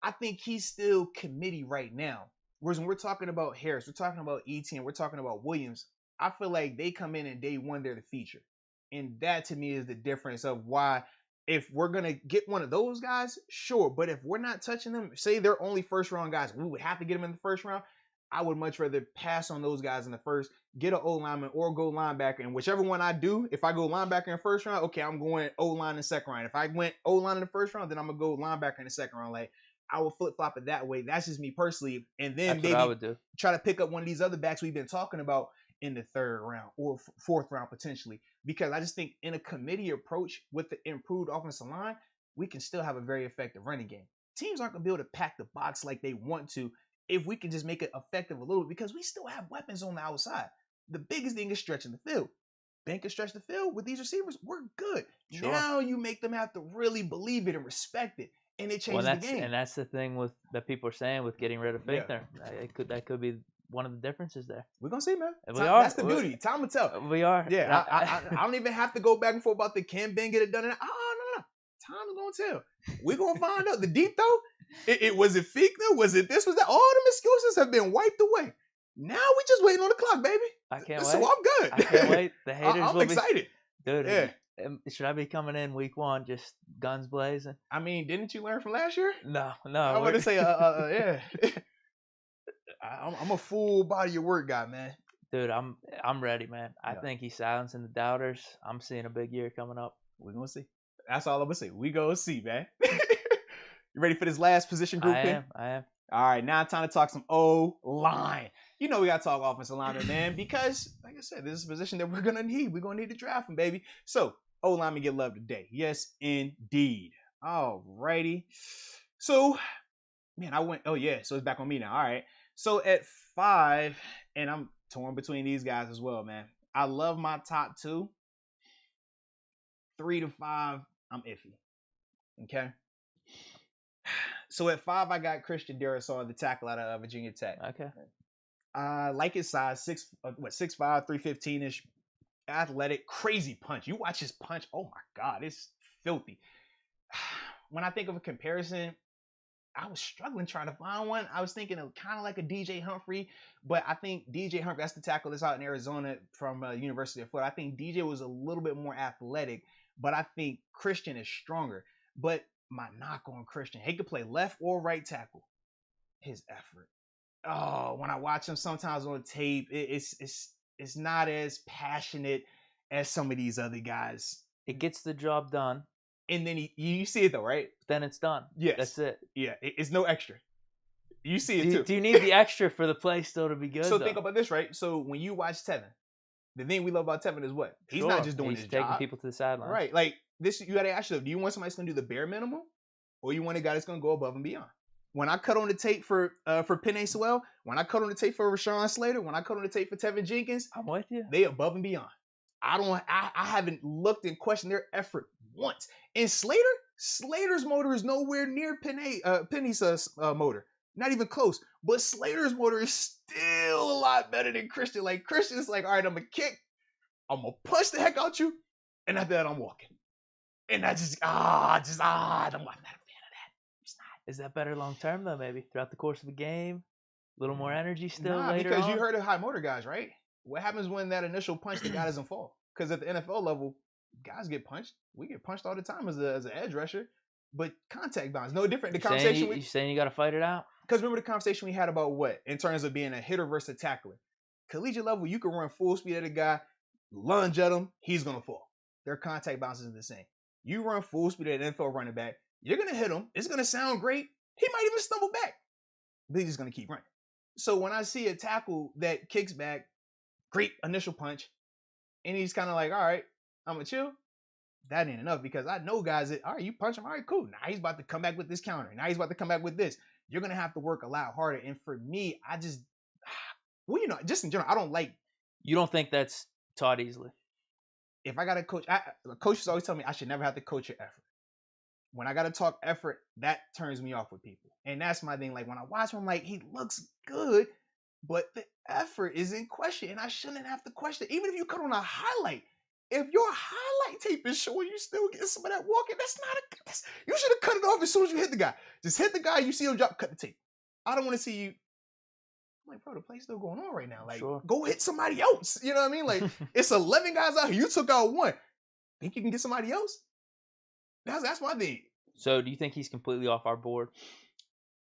I think he's still committee right now. Whereas when we're talking about Harris, we're talking about Etienne, we're talking about Williams, I feel like they come in and day one, they're the feature. And that to me is the difference of why, if we're going to get one of those guys, sure. But if we're not touching them, say they're only first round guys, we would have to get them in the first round. I would much rather pass on those guys in the first, get an O-lineman or go linebacker. And whichever one I do, if I go linebacker in first round, okay, I'm going O-line in the second round. If I went O-line in the first round, then I'm going to go linebacker in the second round. Like, I will flip-flop it that way. That's just me personally. And then maybe try to pick up one of these other backs we've been talking about in the third round or fourth round potentially. Because I just think in a committee approach with the improved offensive line, we can still have a very effective running game. Teams aren't going to be able to pack the box like they want to if we can just make it effective a little bit, because we still have weapons on the outside. The biggest thing is stretching the field. Ben can stretch the field with these receivers. We're good. Sure. Now you make them have to really believe it and respect it. And it changes the game. And that's the thing that people are saying with getting rid of Fichtner. That could be one of the differences there. We're going to see, man. That's the beauty. Time will tell. We are. Yeah, I don't even have to go back and forth about the can Ben get it done. No. Time is going to tell. We're going to find out. The deep, though, it was it Fichtner? Was it this? Was that? All them excuses have been wiped away. Now we just waiting on the clock, baby. I can't wait. So I'm good. I can't wait. The haters I'm excited. Dude, yeah. Should I be coming in week one just guns blazing? I mean, didn't you learn from last year? No. I want to say, yeah. I'm a full body of work guy, man. Dude, I'm ready, man. I think he's silencing the doubters. I'm seeing a big year coming up. We're going to see. That's all I'm going to say. We going to see, man. You ready for this last position group? I am. All right, now time to talk some O-line. You know we got to talk offensive lineman, man, because, like I said, this is a position that we're going to need. We're going to need to draft him, baby. So, O-lineman get love today. Yes, indeed. All righty. So, man, so it's back on me now. All right. So, at 5, and I'm torn between these guys as well, man. I love my top 2. 3 to 5, I'm iffy. Okay. So at 5, I got Christian Darrisaw, the tackle out of Virginia Tech. Okay. Like his size, 6'5", 315-ish, athletic, crazy punch. You watch his punch, oh my God, it's filthy. When I think of a comparison, I was struggling trying to find one. I was thinking of kind of like a DJ Humphrey, but I think DJ Humphrey, that's the tackle that's out in Arizona from University of Florida. I think DJ was a little bit more athletic, but I think Christian is stronger. But my knock on Christian, he could play left or right tackle. His effort. Oh, when I watch him sometimes on tape, it's not as passionate as some of these other guys. It gets the job done. And then you see it though, right? Then it's done. Yes. That's it. Yeah, it's no extra. You see it too. Do you need the extra for the play still to be good? So think about this, right? So when you watch Tevin, the thing we love about Tevin is what? He's not just doing his job. He's taking people to the sideline. Right. Like this, you got to ask yourself, do you want somebody that's going to do the bare minimum? Or you want a guy that's going to go above and beyond? When I cut on the tape for Penei Sewell, when I cut on the tape for Rashawn Slater, when I cut on the tape for Tevin Jenkins, I'm with you. They above and beyond. I haven't looked and questioned their effort once. And Slater's motor is nowhere near Penny's motor. Not even close. But Slater's motor is still a lot better than Christian. Like Christian's like, all right, I'm gonna kick, I'm gonna punch the heck out you, and after that I'm walking. And I I'm not a fan of that. It's not. Is that better long term though? Maybe throughout the course of a game, a little more energy still later because on? You heard of high motor guys, right? What happens when that initial punch, the guy doesn't fall? Because at the NFL level, guys get punched. We get punched all the time as an edge rusher. But contact bounds, no different. You saying you got to fight it out? Because remember the conversation we had about what? In terms of being a hitter versus a tackler. Collegiate level, you can run full speed at a guy, lunge at him, he's going to fall. Their contact bounces are the same. You run full speed at an NFL running back, you're going to hit him. It's going to sound great. He might even stumble back. But he's just going to keep running. So when I see a tackle that kicks back, great initial punch, and he's kind of like, all right, I'm going to chill. That ain't enough because I know guys that, all right, you punch him, all right, cool. Now he's about to come back with this counter. Now he's about to come back with this. You're going to have to work a lot harder. And for me, I just, well, just in general, I don't like. You don't think that's taught easily? If I got to coach, coaches always tell me I should never have to coach your effort. When I got to talk effort, that turns me off with people. And that's my thing. Like when I watch him, I'm like, he looks good, but the effort is in question. And I shouldn't have to question it. Even if you cut on a highlight. If your highlight tape is showing you still get some of that walking, you should have cut it off as soon as you hit the guy. Just hit the guy, you see him drop, cut the tape. I don't want to see you. I'm like, bro, the play's still going on right now. Like, Go hit somebody else. You know what I mean? Like, it's 11 guys out here. You took out one. Think you can get somebody else? That's my thing. So, do you think he's completely off our board?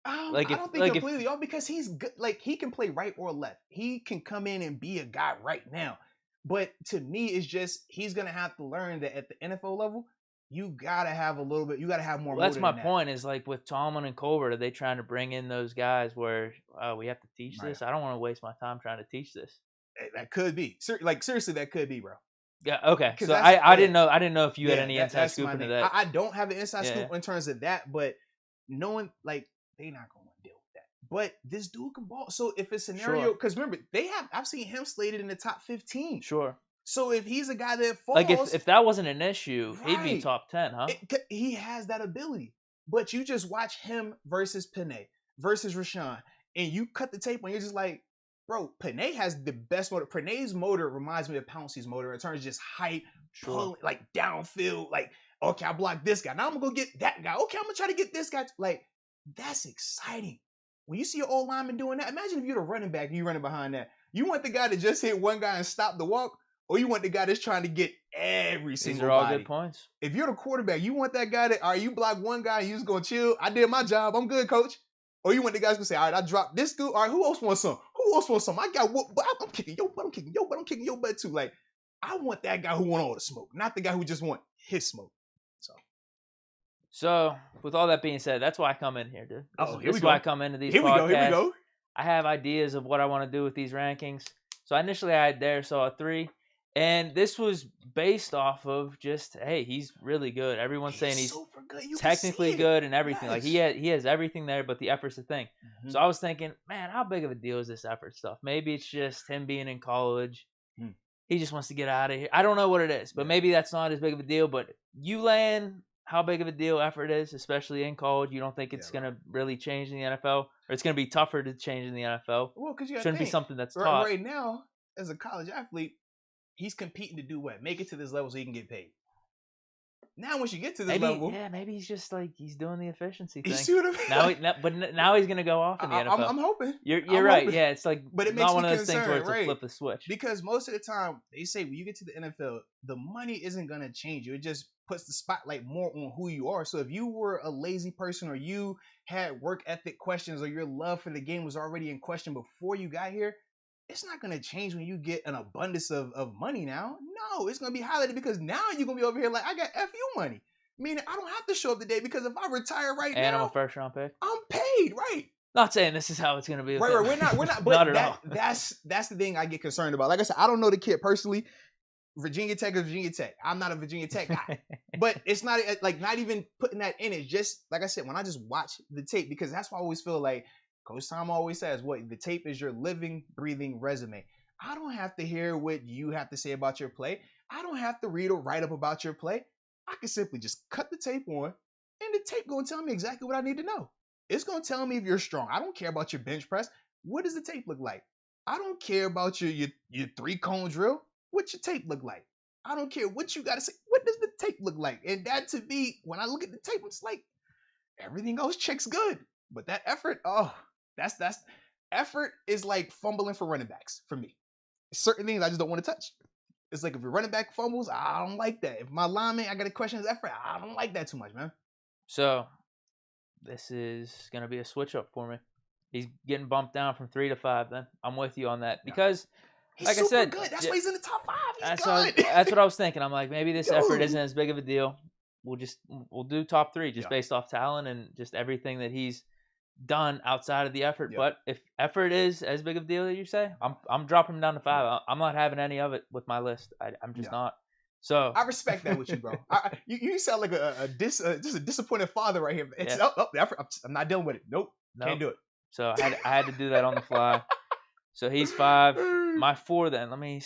I don't think completely off because he's good. Like, he can play right or left. He can come in and be a guy right now. But to me, it's just he's gonna have to learn that at the NFL level, you gotta have you gotta have more. Well, that's my point. Is like with Tomlin and Colbert, are they trying to bring in those guys where we have to teach this? I don't want to waste my time trying to teach this. That could be seriously, that could be, bro. Yeah. Okay. So I didn't know. I didn't know if you had any inside scoop into that. I don't have an inside scoop in terms of that, but knowing like they're not gonna deal with that. But this dude can ball. So if a scenario, because remember, I've seen him slated in the top 15. Sure. So if he's a guy that falls, like if that wasn't an issue, he'd be top 10, huh? He has that ability. But you just watch him versus Penei versus Rashawn, and you cut the tape and you're just like, bro, Penei has the best motor. Penei's motor reminds me of Pouncey's motor in terms of just height, pulling, like downfield, like, okay, I blocked this guy. Now I'm gonna go get that guy. Okay, I'm gonna try to get this guy. Like, that's exciting. When you see your old lineman doing that, imagine if you're the running back and you're running behind that. You want the guy to just hit one guy and stop the walk, or you want the guy that's trying to get every single These are all body. good points. If you're the quarterback, you want that guy that, all right, you block one guy and you just gonna chill. I did my job. I'm good, coach. Or you want the guys gonna say, all right, I dropped this dude. All right, who else wants some? Who else wants some? I got what? I'm kicking your butt. I'm kicking your butt. I'm kicking your butt too. Like, I want that guy who want all the smoke, not the guy who just want his smoke. So, with all that being said, that's why I come in here, dude. This is why I come into these podcasts. Here we go. I have ideas of what I want to do with these rankings. So, initially, I had Darrisaw at 3. And this was based off of just, hey, he's really good. Everyone's saying he's technically good and everything. Yes. Like, he has everything there, but the effort's the thing. Mm-hmm. So, I was thinking, man, how big of a deal is this effort stuff? Maybe it's just him being in college. he just wants to get out of here. I don't know what it is, but maybe that's not as big of a deal. But ULAN, how big of a deal effort is, especially in college, you don't think it's going to really change in the NFL, or it's going to be tougher to change in the NFL? Well, because you shouldn't be something that's taught. Right now, as a college athlete, he's competing to do what? Make it to this level so he can get paid. Now, once you get to this level, maybe he's just like he's doing the efficiency thing. You see what I mean? Now he's gonna go off in the NFL. I'm hoping. You're right. Hoping. Yeah, it's like, but it makes not one of those things where it's a flip the switch. Because most of the time they say when you get to the NFL, the money isn't gonna change you. It just puts the spotlight more on who you are. So if you were a lazy person, or you had work ethic questions, or your love for the game was already in question before you got here, it's not going to change when you get an abundance of money now. No, it's going to be highlighted because now you're going to be over here like, I got FU money. Meaning I don't have to show up today because if I retire now, and I'm a first round pick, I'm paid, right? Not saying this is how it's going to be. Right. We're not. But not at all. That's the thing I get concerned about. Like I said, I don't know the kid personally. Virginia Tech is Virginia Tech. I'm not a Virginia Tech guy. But it's not like not even putting that in it. Just like I said, when I just watch the tape, because that's why I always feel like Coach Tom always says, what the tape is your living, breathing resume. I don't have to hear what you have to say about your play. I don't have to read or write up about your play. I can simply just cut the tape on, and the tape going to tell me exactly what I need to know. It's going to tell me if you're strong. I don't care about your bench press. What does the tape look like? I don't care about your 3-cone drill. What's your tape look like? I don't care what you got to say. What does the tape look like? And that, to me, when I look at the tape, it's like everything else checks good. But that effort, that's effort is like fumbling for running backs for me. Certain things I just don't want to touch. It's like if your running back fumbles, I don't like that. If my lineman, I got to question his effort, I don't like that too much, man. So this is going to be a switch up for me. He's getting bumped down from 3 to 5 then. I'm with you on that. Because, he's like I said, good. That's why he's in the top 5. He's good. That's what I was thinking. I'm like, maybe this effort isn't as big of a deal. We'll do top 3 just based off talent and just everything that he's done outside of the effort. But if effort is as big of a deal as you say, I'm dropping him down to 5. I'm not having any of it with my list. I'm just not. So I respect that with you, bro. You sound like just a disappointed father right here. It's I'm not dealing with it. Nope. Can't do it. So I had to do that on the fly. So he's 5. My 4 then. Let me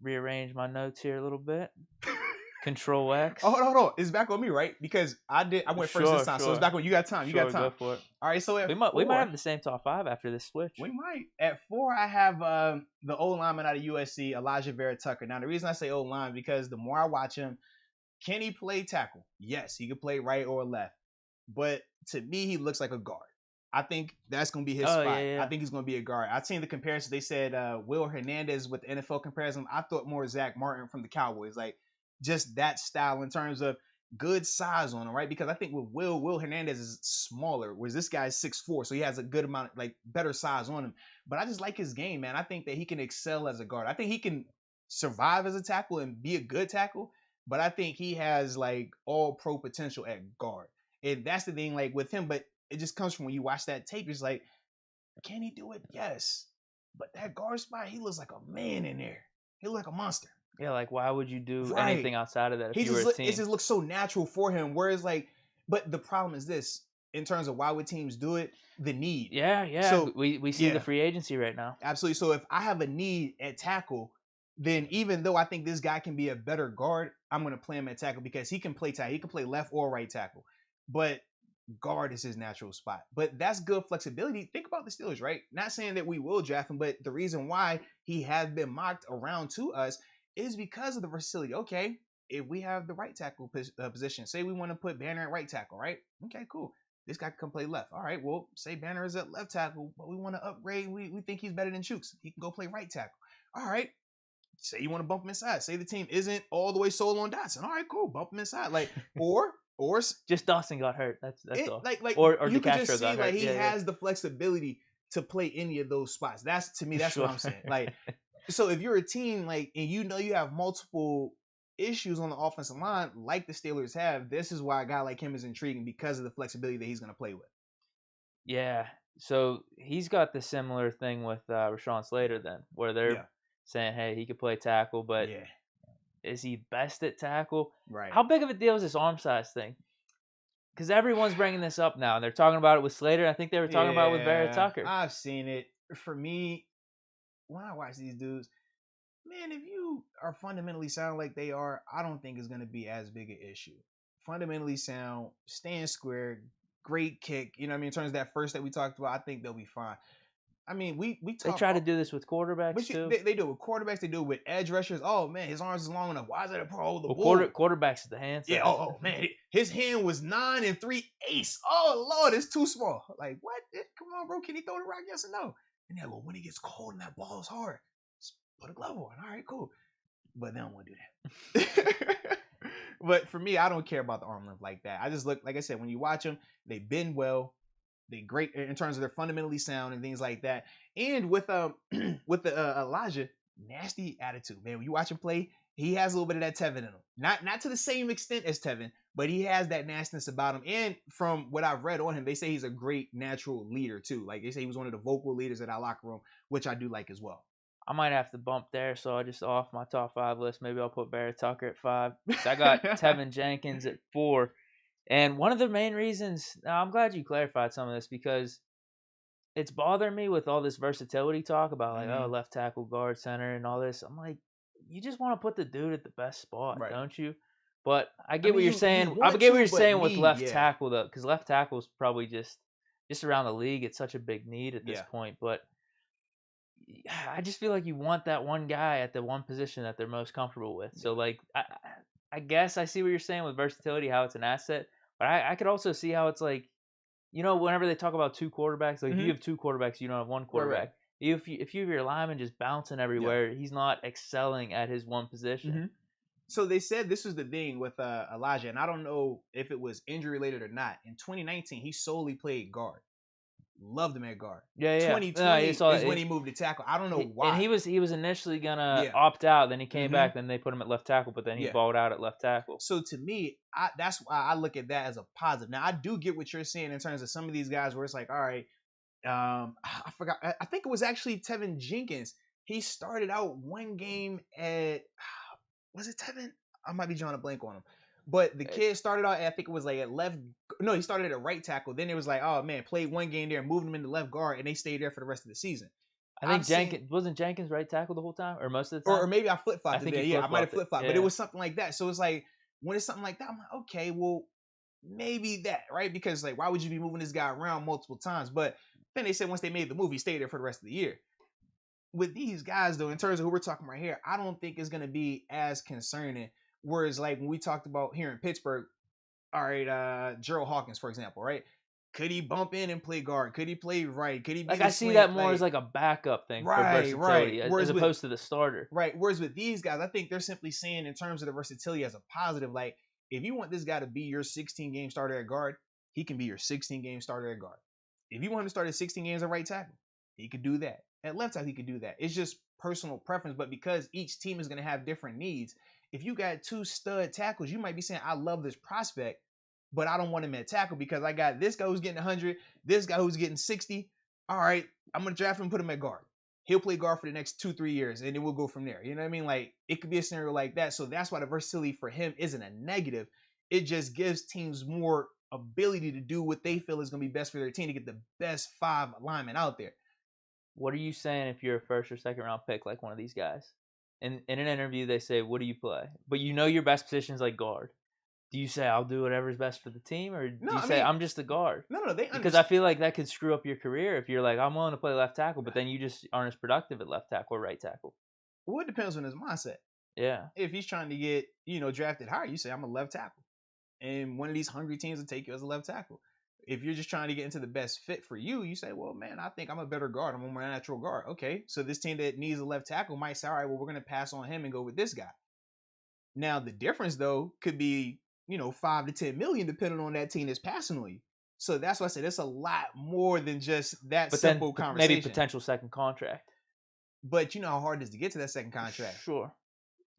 rearrange my notes here a little bit. Control X. Oh, hold on. It's back on me, right? Because I went first this time, so it's back on. You got time. Go for it. All right, so we might have the same top 5 after this switch. We might. At 4, I have the old lineman out of USC, Elijah Vera Tucker. Now, the reason I say old line because the more I watch him, can he play tackle? Yes, he can play right or left. But to me, he looks like a guard. I think that's going to be his spot. Yeah. I think he's going to be a guard. I've seen the comparison. They said Will Hernandez with the NFL comparison. I thought more Zach Martin from the Cowboys. Like, just that style in terms of good size on him, right? Because I think with Will Hernandez is smaller, whereas this guy is 6'4", so he has a good amount, like better size on him. But I just like his game, man. I think that he can excel as a guard. I think he can survive as a tackle and be a good tackle, but I think he has like all pro potential at guard. And that's the thing, like with him, but it just comes from when you watch that tape, it's like, can he do it? Yes. But that guard spot, he looks like a man in there. He looks like a monster. Yeah, like why would you do anything outside of that if you were a team? It just looks so natural for him. Whereas like, but the problem is this, in terms of why would teams do it, the need. Yeah. So we see the free agency right now. Absolutely. So if I have a need at tackle, then even though I think this guy can be a better guard, I'm going to play him at tackle because he can play tackle. He can play left or right tackle. But guard is his natural spot. But that's good flexibility. Think about the Steelers, right? Not saying that we will draft him, but the reason why he has been mocked around to us is because of the versatility. Okay, if we have the right tackle position, say we want to put Banner at right tackle, right? Okay, cool. This guy can play left. All right, well, say Banner is at left tackle, but we want to upgrade. We think he's better than Chooks. He can go play right tackle. All right. Say you want to bump him inside. Say the team isn't all the way sold on Dotson. All right, cool. Bump him inside. Like, or just Dawson got hurt. That's all. Like or you can just see like he has the flexibility to play any of those spots. That's to me, that's what I'm saying. Like, so if you're a team like, and you know you have multiple issues on the offensive line like the Steelers have, this is why a guy like him is intriguing because of the flexibility that he's going to play with. Yeah. So he's got the similar thing with Rashawn Slater then, where they're saying, hey, he could play tackle, but is he best at tackle? Right. How big of a deal is this arm size thing? Because everyone's bringing this up now. They're talking about it with Slater. I think they were talking about it with Vera Tucker. I've seen it. For me, when I watch these dudes, man, if you are fundamentally sound like they are, I don't think it's going to be as big an issue. Fundamentally sound, stand square, great kick. You know what I mean? In terms of that first that we talked about, I think they'll be fine. I mean, we They talk. try to do this with quarterbacks But too. they do it with quarterbacks. They do it with edge rushers. Oh man, his arms is long enough. Why is that a pro? The Quarterbacks at the hand size. Yeah. Oh man, his hand was 9 3/8. Oh Lord, it's too small. Like what? Come on, bro. Can he throw the rock? Yes or no? And then, well, when he gets cold and that ball is hard, just put a glove on. All right, cool. But they don't want to do that. But for me, I don't care about the arm length like that. I just look, like I said, when you watch them, they bend well. They great in terms of their fundamentally sound and things like that. And with with Elijah, nasty attitude, man. When you watch him play, he has a little bit of that Tevin in him. Not to the same extent as Tevin, but he has that nastiness about him. And from what I've read on him, they say he's a great natural leader too. Like they say he was one of the vocal leaders at our locker room, which I do like as well. I might have to bump there, so I just off my top 5 list. Maybe I'll put Barrett Tucker at 5. So I got Tevin Jenkins at 4. And one of the main reasons, now I'm glad you clarified some of this because it's bothering me with all this versatility talk about like, oh, left tackle, guard, center, and all this. I'm like, you just want to put the dude at the best spot, right, don't you? But I get what you're saying. I get what you're saying with left tackle, though, because left tackle is probably just around the league. It's such a big need at this point. But I just feel like you want that one guy at the one position that they're most comfortable with. So, like, I guess I see what you're saying with versatility, how it's an asset. But I could also see how it's like, you know, whenever they talk about 2 quarterbacks, like if you have 2 quarterbacks, you don't have 1 quarterback. Right. If you have your lineman just bouncing everywhere, he's not excelling at his one position. So they said this was the thing with Elijah, and I don't know if it was injury related or not. In 2019, he solely played guard. Loved him at guard. Yeah. 2020 is when he moved to tackle. I don't know why. And he was initially gonna opt out. Then he came back. Then they put him at left tackle. But then he balled out at left tackle. So to me, that's why I look at that as a positive. Now I do get what you're saying in terms of some of these guys where it's like, all right, I forgot. I think it was actually Tevin Jenkins. He started out one game at was it Tevin? I might be drawing a blank on him. But the kid started out, I think it was like at left. No, he started at right tackle. Then it was like, oh man, played one game there, moved him into left guard, and they stayed there for the rest of the season. I think wasn't Jenkins right tackle the whole time, or most of the time, or maybe I flip flopped it there. Yeah, I might have flip flopped, but it was something like that. So it's like when it's something like that, I'm like, okay, well, maybe that, right? Because like, why would you be moving this guy around multiple times? But then they said once they made the move, he stayed there for the rest of the year. With these guys, though, in terms of who we're talking right here, I don't think it's going to be as concerning. Whereas, like, when we talked about here in Pittsburgh, all right, Gerald Hawkins, for example, right? Could he bump in and play guard? Could he play right? Could he be like I see that more as like a backup thing for versatility as opposed to the starter. Right. Whereas with these guys, I think they're simply saying in terms of the versatility as a positive, like, if you want this guy to be your 16-game starter at guard, he can be your 16-game starter at guard. If you want him to start at 16 games at right tackle, he could do that. At left tackle, he could do that. It's just personal preference, but because each team is going to have different needs, if you got 2 stud tackles, you might be saying, I love this prospect, but I don't want him at tackle because I got this guy who's getting 100, this guy who's getting 60. All right, I'm going to draft him and put him at guard. He'll play guard for the next 2-3 years, and then we'll go from there. You know what I mean? Like, it could be a scenario like that. So that's why the versatility for him isn't a negative. It just gives teams more ability to do what they feel is going to be best for their team to get the best 5 linemen out there. What are you saying if you're a first or second round pick like one of these guys? In an interview, they say, what do you play? But you know your best position is like guard. Do you say, I'll do whatever's best for the team? Or do you say, I'm just a guard? No, because I feel like that could screw up your career if you're like, I'm willing to play left tackle, but then you just aren't as productive at left tackle or right tackle. Well, it depends on his mindset. Yeah. If he's trying to get, drafted higher, you say, I'm a left tackle. And one of these hungry teams will take you as a left tackle. If you're just trying to get into the best fit for you, you say, well, man, I think I'm a better guard. I'm a more natural guard. Okay, so this team that needs a left tackle might say, all right, well, we're going to pass on him and go with this guy. Now, the difference, though, could be, 5 to 10 million, depending on that team that's passing on you. So that's why I said it's a lot more than just that simple conversation. Maybe potential second contract. But you know how hard it is to get to that second contract. Sure.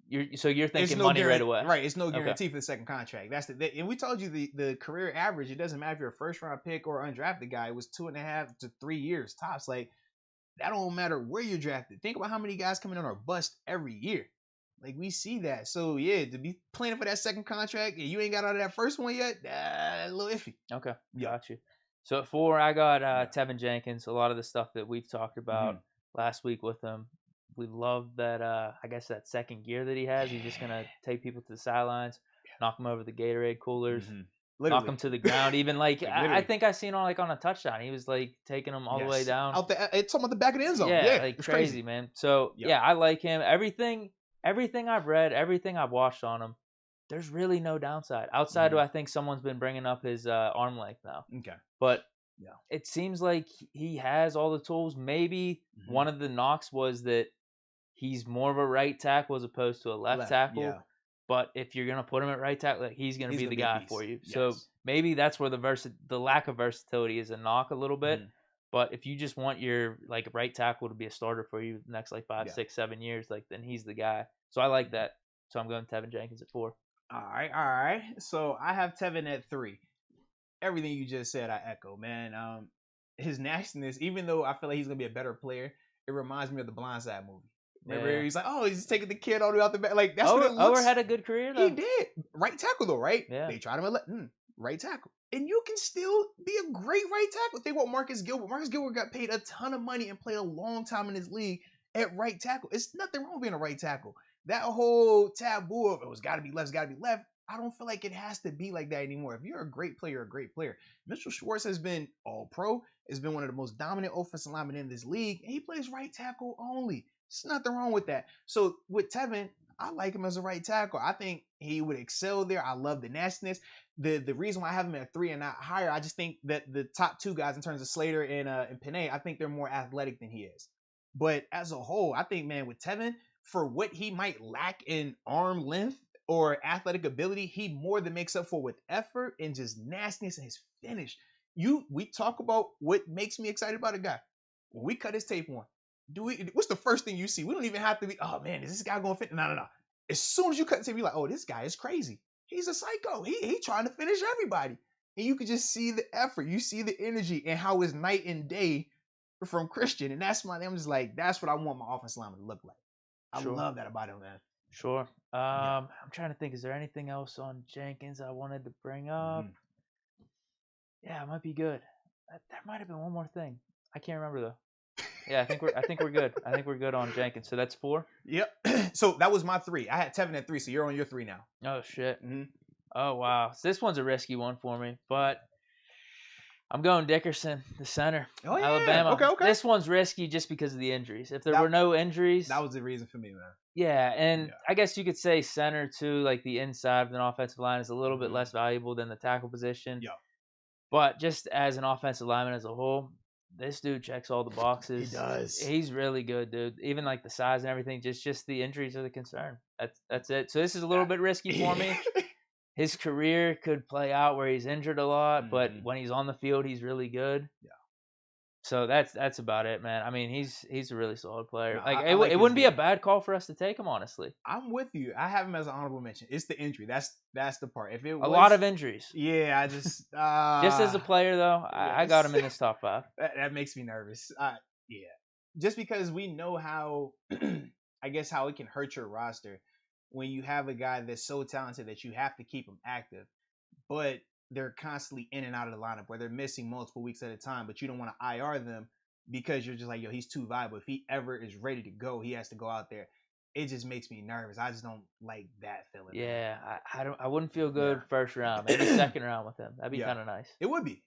You're thinking money right away. Right. It's no guarantee for the second contract. And we told you the career average, it doesn't matter if you're a first round pick or undrafted guy, it was 2.5 to 3 years tops. Like, that don't matter where you're drafted. Think about how many guys coming in are bust every year. Like, we see that. So yeah, to be planning for that second contract and you ain't got out of that first one yet, a little iffy. Okay. Got you. So at 4, I got Tevin Jenkins. A lot of the stuff that we've talked about last week with him. we love that. I guess that second gear that he has. He's just gonna take people to the sidelines, knock them over the Gatorade coolers, knock them to the ground. Even like I think I seen on a touchdown. He was like taking them all the way down. It's talking about the back of the end zone. Yeah, like crazy, man. So yeah, I like him. Everything I've read, everything I've watched on him, there's really no downside. Outside of I think someone's been bringing up his arm length now. Okay. But it seems like he has all the tools. Maybe one of the knocks was that he's more of a right tackle as opposed to a left tackle. Yeah. But if you're gonna put him at right tackle, he's gonna be the guy for you. Yes. So maybe that's where the lack of versatility is a knock a little bit. But if you just want your like right tackle to be a starter for you the next like 5, 6, 7 years, like then he's the guy. So I like that. So I'm going Tevin Jenkins at 4. All right. So I have Tevin at 3. Everything you just said, I echo, man. His nastiness, even though I feel like he's gonna be a better player, it reminds me of the Blindside movie. Remember, he's like, oh, he's taking the kid all the way out the back. Like that's what it looks. Ower had a good career though. He did. Right tackle though, right? Yeah. They tried him at right tackle, and you can still be a great right tackle. Think about Marcus Gilbert. Marcus Gilbert got paid a ton of money and played a long time in this league at right tackle. It's nothing wrong with being a right tackle. That whole taboo of it's got to be left, it's got to be left. I don't feel like it has to be like that anymore. If you're a great player, a great player. Mitchell Schwartz has been all-pro, has been one of the most dominant offensive linemen in this league, and he plays right tackle only. There's nothing wrong with that. So with Tevin, I like him as a right tackle. I think he would excel there. I love the nastiness. The reason why I have him at 3 and not higher, I just think that the top 2 guys in terms of Slater and Panay, I think they're more athletic than he is. But as a whole, I think, man, with Tevin, for what he might lack in arm length or athletic ability, he more than makes up for with effort and just nastiness and his finish. We talk about what makes me excited about a guy. When we cut his tape on, what's the first thing you see? We don't even have to be, oh man, is this guy going to fit? No. As soon as you cut the tape, you're like, oh, this guy is crazy. He's a psycho. He trying to finish everybody. And you can just see the effort. You see the energy and how it's night and day from Christian. And I'm just like, that's what I want my offensive lineman to look like. I love that about him, man. Sure. I'm trying to think. Is there anything else on Jenkins I wanted to bring up? Yeah, it might be good. There might have been one more thing. I can't remember though. Yeah, I think we're good. I think we're good on Jenkins. So that's 4. Yep. So that was my 3. I had Tevin at 3. So you're on your 3 now. Oh shit. Oh wow. So this one's a risky one for me, but I'm going Dickerson, the center, Alabama. Okay. This one's risky just because of the injuries. If there were no injuries, that was the reason for me, man. Yeah, and I guess you could say center too, like the inside of an offensive line is a little bit less valuable than the tackle position. Yeah. But just as an offensive lineman as a whole, this dude checks all the boxes. He does. He's really good, dude. Even like the size and everything, just the injuries are the concern. That's it. So this is a little bit risky for me. His career could play out where he's injured a lot, but when he's on the field, he's really good. Yeah. So that's about it, man. I mean, he's a really solid player. No, it wouldn't be a bad call for us to take him, honestly. I'm with you. I have him as an honorable mention. It's the injury. That's the part. If it was a lot of injuries. Yeah, I just just as a player though, I got him in this top 5. That makes me nervous. Yeah, just because we know how, I guess how it can hurt your roster when you have a guy that's so talented that you have to keep him active, but they're constantly in and out of the lineup where they're missing multiple weeks at a time, but you don't want to IR them because you're just like, yo, he's too viable. If he ever is ready to go, he has to go out there. It just makes me nervous. I just don't like that feeling. Yeah, I wouldn't feel good first round, maybe second round with him. That'd be kind of nice. It would be.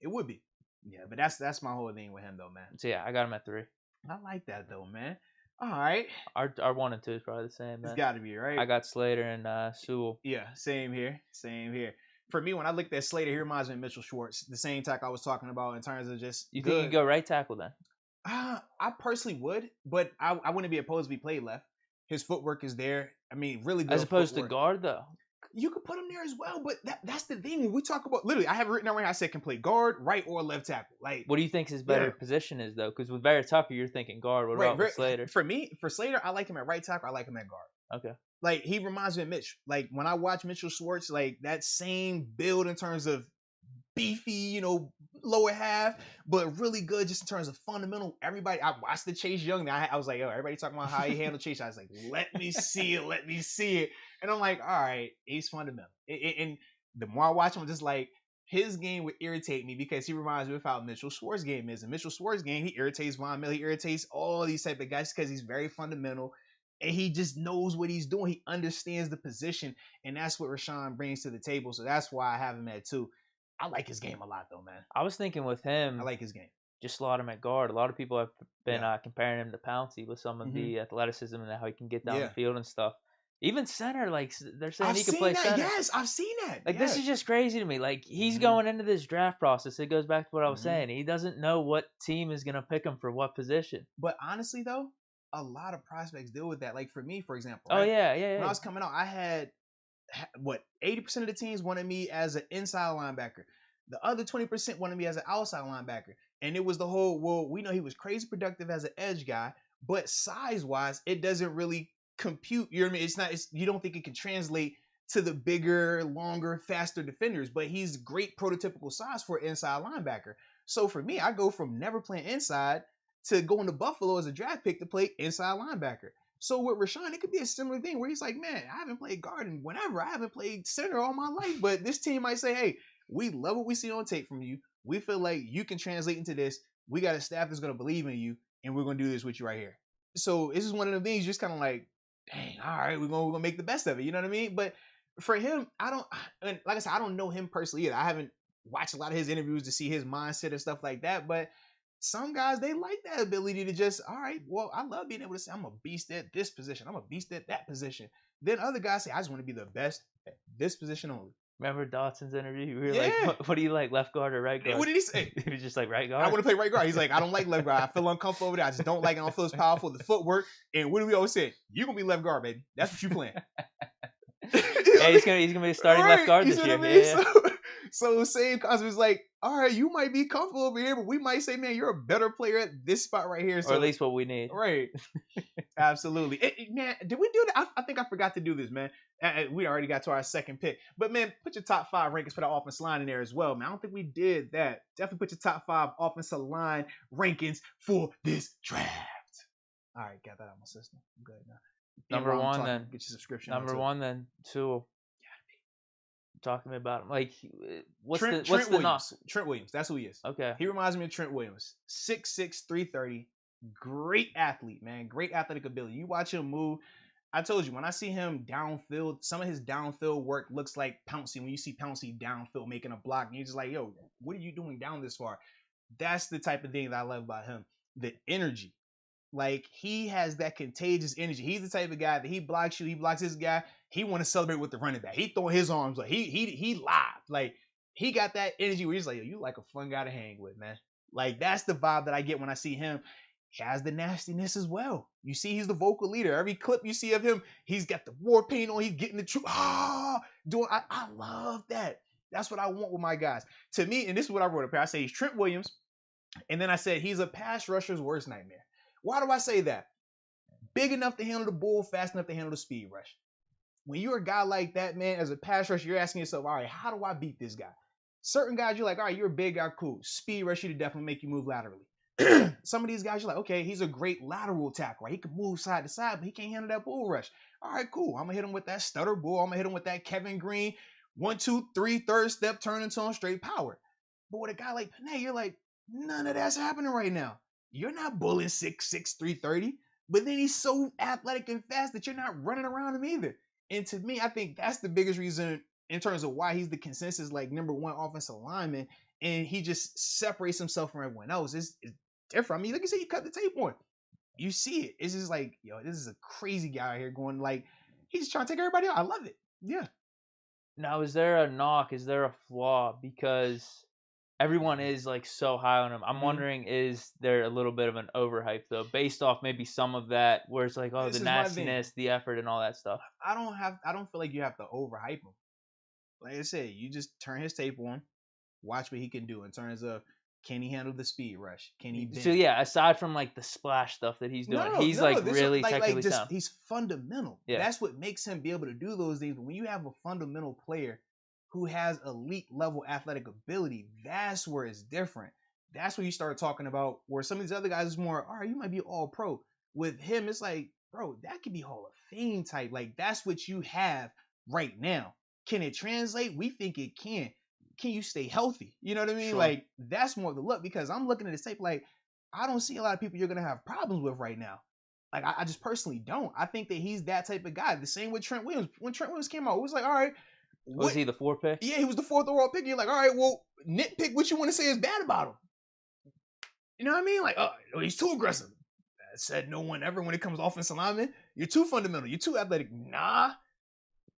Yeah, but that's my whole thing with him though, man. So yeah, I got him at 3. I like that though, man. All right. Our 1 and 2 is probably the same, man. It's got to be, right? I got Slater and Sewell. Yeah, same here. For me, when I looked at Slater, he reminds me of Mitchell Schwartz, the same tackle I was talking about in terms of just. You think you can go right tackle then? I personally would, but I wouldn't be opposed if he played left. His footwork is there. I mean, really good. As opposed to guard, though. You could put him there as well, but that's the thing. When we talk about, literally, I have it written down right now. I said can play guard, right, or left tackle. Like, what do you think his better position is, though? Because with Vera Tucker, you're thinking guard. What about with Slater? For Slater, I like him at right tackle. I like him at guard. Okay. Like, he reminds me of Mitch. Like, when I watch Mitchell Schwartz, like, that same build in terms of beefy, lower half, but really good just in terms of fundamental. Everybody, I watched the Chase Young. I was like, yo, everybody talking about how he handled Chase. I was like, let me see it. And I'm like, all right, he's fundamental. And the more I watch him, I'm just like, his game would irritate me because he reminds me of how Mitchell Schwartz's game is. And Mitchell Schwartz's game, he irritates Von Miller, he irritates all these type of guys because he's very fundamental and he just knows what he's doing. He understands the position, and that's what Rashawn brings to the table. So that's why I have him at 2. I like his game a lot, though, man. I was thinking with him, I like his game. Just slot him at guard. A lot of people have been comparing him to Pouncey with some of the athleticism and how he can get down the field and stuff. Even center, like they're saying he can play center. Yes, I've seen that. Like this is just crazy to me. Like he's going into this draft process. It goes back to what I was saying. He doesn't know what team is gonna pick him for what position. But honestly, though, a lot of prospects deal with that. Like for me, for example. Right? Oh yeah. When I was coming out, I had 80% of the teams wanted me as an inside linebacker. The other 20% wanted me as an outside linebacker. And it was the whole, well, we know he was crazy productive as an edge guy, but size-wise, it doesn't really compute. You know what I mean? You don't think it can translate to the bigger, longer, faster defenders, but he's great prototypical size for an inside linebacker. So for me, I go from never playing inside to going to Buffalo as a draft pick to play inside linebacker. So with Rashawn, it could be a similar thing where he's like, man, I haven't played guard in whenever. I haven't played center all my life, but this team might say, hey, we love what we see on tape from you. We feel like you can translate into this. We got a staff that's going to believe in you, and we're going to do this with you right here. So this is one of the things just kind of like, dang, all right, we're going to make the best of it. You know what I mean? But for him, like I said, I don't know him personally either. I haven't watched a lot of his interviews to see his mindset and stuff like that. But some guys, they like that ability to just, all right, well, I love being able to say, I'm a beast at this position. I'm a beast at that position. Then other guys say, I just want to be the best at this position only. Remember Dotson's interview? We were like, what do you like, left guard or right guard? What did he say? He was just like, right guard. I want to play right guard. He's like, I don't like left guard. I feel uncomfortable over there. I just don't like it. I don't feel as powerful. The footwork. And what do we always say? You're going to be left guard, baby. That's what you playing. Hey, he's gonna be starting left guard this year. I mean? Yeah. So same concept is like, all right, you might be comfortable over here, but we might say, man, you're a better player at this spot right here. So, or at least what we need. Right. Absolutely. Man, did we do that? I think I forgot to do this, man. We already got to our second pick. But, man, put your top 5 rankings for the offensive line in there as well, man. I don't think we did that. Definitely put your top 5 offensive line rankings for this draft. All right, got that out of my system. I'm good now. Number one, then. Get your subscription. Number one, then. 2. Talk to me about him. Like, what's Trent the knock? Trent Williams. That's who he is. Okay. He reminds me of Trent Williams. 6'6", 330. Great athlete, man. Great athletic ability. You watch him move. I told you, when I see him downfield, some of his downfield work looks like Pouncey. When you see Pouncey downfield making a block, and you're just like, yo, what are you doing down this far? That's the type of thing that I love about him. The energy. Like, he has that contagious energy. He's the type of guy that he blocks you, he blocks this guy. He want to celebrate with the running back. He throwing his arms like he live. Like, he got that energy where he's like, yo, you like a fun guy to hang with, man. Like, that's the vibe that I get when I see him. He has the nastiness as well. You see, he's the vocal leader. Every clip you see of him, he's got the war paint on. He's getting the truth. I love that. That's what I want with my guys. To me, and this is what I wrote up here. I say he's Trent Williams, and then I said he's a pass rusher's worst nightmare. Why do I say that? Big enough to handle the bull, fast enough to handle the speed rush. When you're a guy like that, man, as a pass rusher, you're asking yourself, all right, how do I beat this guy? Certain guys, you're like, all right, you're a big guy, cool. Speed rush, you to definitely make you move laterally. Some of these guys, you're like, okay, he's a great lateral tackle, right? He can move side to side, but he can't handle that bull rush. All right, cool. I'm going to hit him with that stutter bull. I'm going to hit him with that Kevin Green 1, 2, 3, third step, turn into on straight power. But with a guy like Panay, you're like, none of that's happening right now. You're not bullying 6'6", 330, but then he's so athletic and fast that you're not running around him either. And to me, I think that's the biggest reason in terms of why he's the consensus like number 1 offensive lineman, and he just separates himself from everyone else. It's different. I mean, like you said, you cut the tape on. You see it. It's just like, yo, this is a crazy guy here going like, he's just trying to take everybody out. I love it. Yeah. Now, is there a knock? Is there a flaw? Because everyone is like so high on him. I'm wondering, is there a little bit of an overhype though, based off maybe some of that, where it's like, oh, the nastiness, the effort, and all that stuff. I don't feel like you have to overhype him. Like I said, you just turn his tape on, watch what he can do in terms of, can he handle the speed rush? Can he bend? So yeah, aside from like the splash stuff that he's doing, he's really technically sound. He's fundamental. Yeah. That's what makes him be able to do those things. But when you have a fundamental player who has elite level athletic ability, that's where it's different. That's where you start talking about where some of these other guys is more, all right, you might be all pro. With him, it's like, bro, that could be Hall of Fame type. Like, that's what you have right now. Can it translate? We think it can. can you stay healthy? You know what I mean? Sure. Like, that's more of the look, because I'm looking at this tape like, I don't see a lot of people you're going to have problems with right now. Like, I just personally don't. I think that he's that type of guy. The same with Trent Williams. When Trent Williams came out, it was like, all right. Was he the 4th pick? Yeah, he was the 4th overall pick. You're like, all right, well, nitpick what you want to say is bad about him. You know what I mean? Like, oh, he's too aggressive. That said no one ever when it comes to offensive lineman. You're too fundamental. You're too athletic. Nah.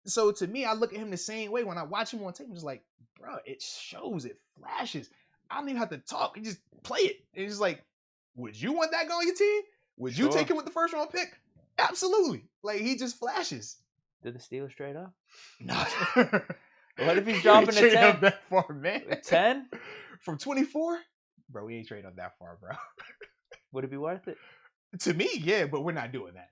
So to me, I look at him the same way when I watch him on tape. I'm just like, bro, it shows, it flashes. I don't even have to talk. You just play it. It's just like, would you want that guy on your team? Would you take him with the 1st round pick? Absolutely. Like, he just flashes. Did the Steelers trade up? No. What if he's dropping to 10? Up that far, man. 10? From 24? Bro, we ain't trading up that far, bro. Would it be worth it? To me, yeah, but we're not doing that.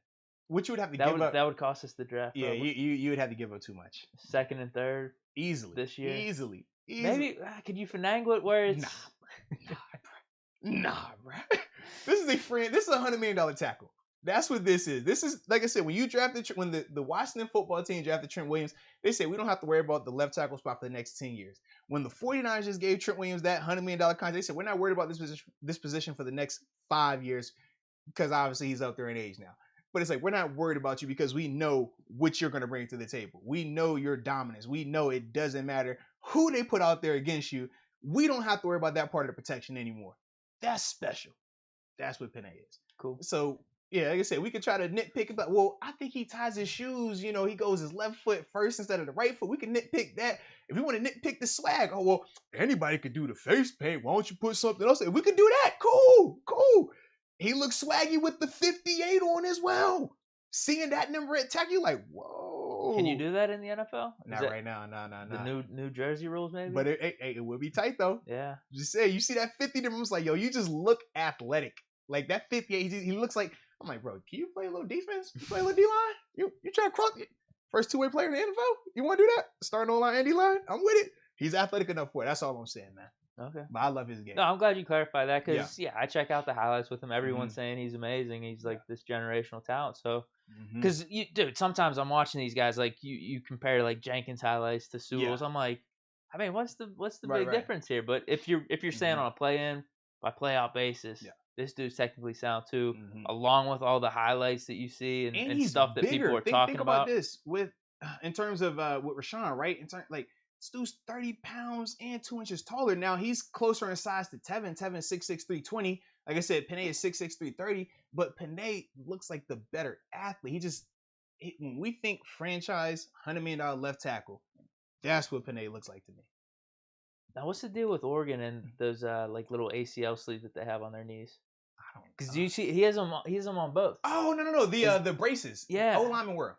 What you would have to give up. That would cost us the draft. Yeah, you would have to give up too much. 2nd and 3rd. Easily. This year. Easily. Maybe, could you finagle it where it's... Nah, bro. This is a $100 million tackle. That's what this is. This is, like I said, when you drafted, when the Washington football team drafted Trent Williams, they said we don't have to worry about the left tackle spot for the next 10 years. When the 49ers just gave Trent Williams that $100 million contract, they said we're not worried about this position for the next 5 years, because obviously he's up there in age now. But it's like, we're not worried about you because we know what you're going to bring to the table. We know your dominance. We know it doesn't matter who they put out there against you. We don't have to worry about that part of the protection anymore. That's special. That's what Penei is. Cool. So, yeah, like I said, we could try to nitpick about, well, I think he ties his shoes, he goes his left foot first instead of the right foot. We can nitpick that. If we want to nitpick the swag, oh, well, anybody could do the face paint. Why don't you put something else? If we could do that, cool. He looks swaggy with the 58 on as well. Seeing that number at tackle, you're like, whoa. Can you do that in the NFL? Not right now. No. The New Jersey rules, maybe? But it would be tight, though. Yeah. Just say, you see that 50 number, it's like, yo, you just look athletic. Like, that 58, he looks like, I'm like, bro, can you play a little defense? You play a little D-line? You try to cross it? First two-way player in the NFL? You want to do that? Starting O-line and D-line? I'm with it. He's athletic enough for it. That's all I'm saying, man. Okay. But I love his game. No, I'm glad you clarified that, because, I check out the highlights with him. Everyone's saying he's amazing. He's like this generational talent. So, because, dude, sometimes I'm watching these guys, like, you compare, like, Jenkins highlights to Sewell's. I'm like, I mean, what's the big difference here? But if you're saying on a play-in by play-out basis, this dude's technically sound too, along with all the highlights that you see and stuff that people are talking about. Think about this with in terms of with Rashawn, right? In terms, like, this dude's 30 pounds and 2 inches taller. Now he's closer in size to Tevin. Tevin's 6'6", 320. Like I said, Penei is 6'6", 330. But Penei looks like the better athlete. When we think franchise $100 million left tackle, that's what Penei looks like to me. Now, what's the deal with Oregon and those like little ACL sleeves that they have on their knees? I don't. Because you see, he has them on both. Oh no, the braces. Yeah. O-linemen wear.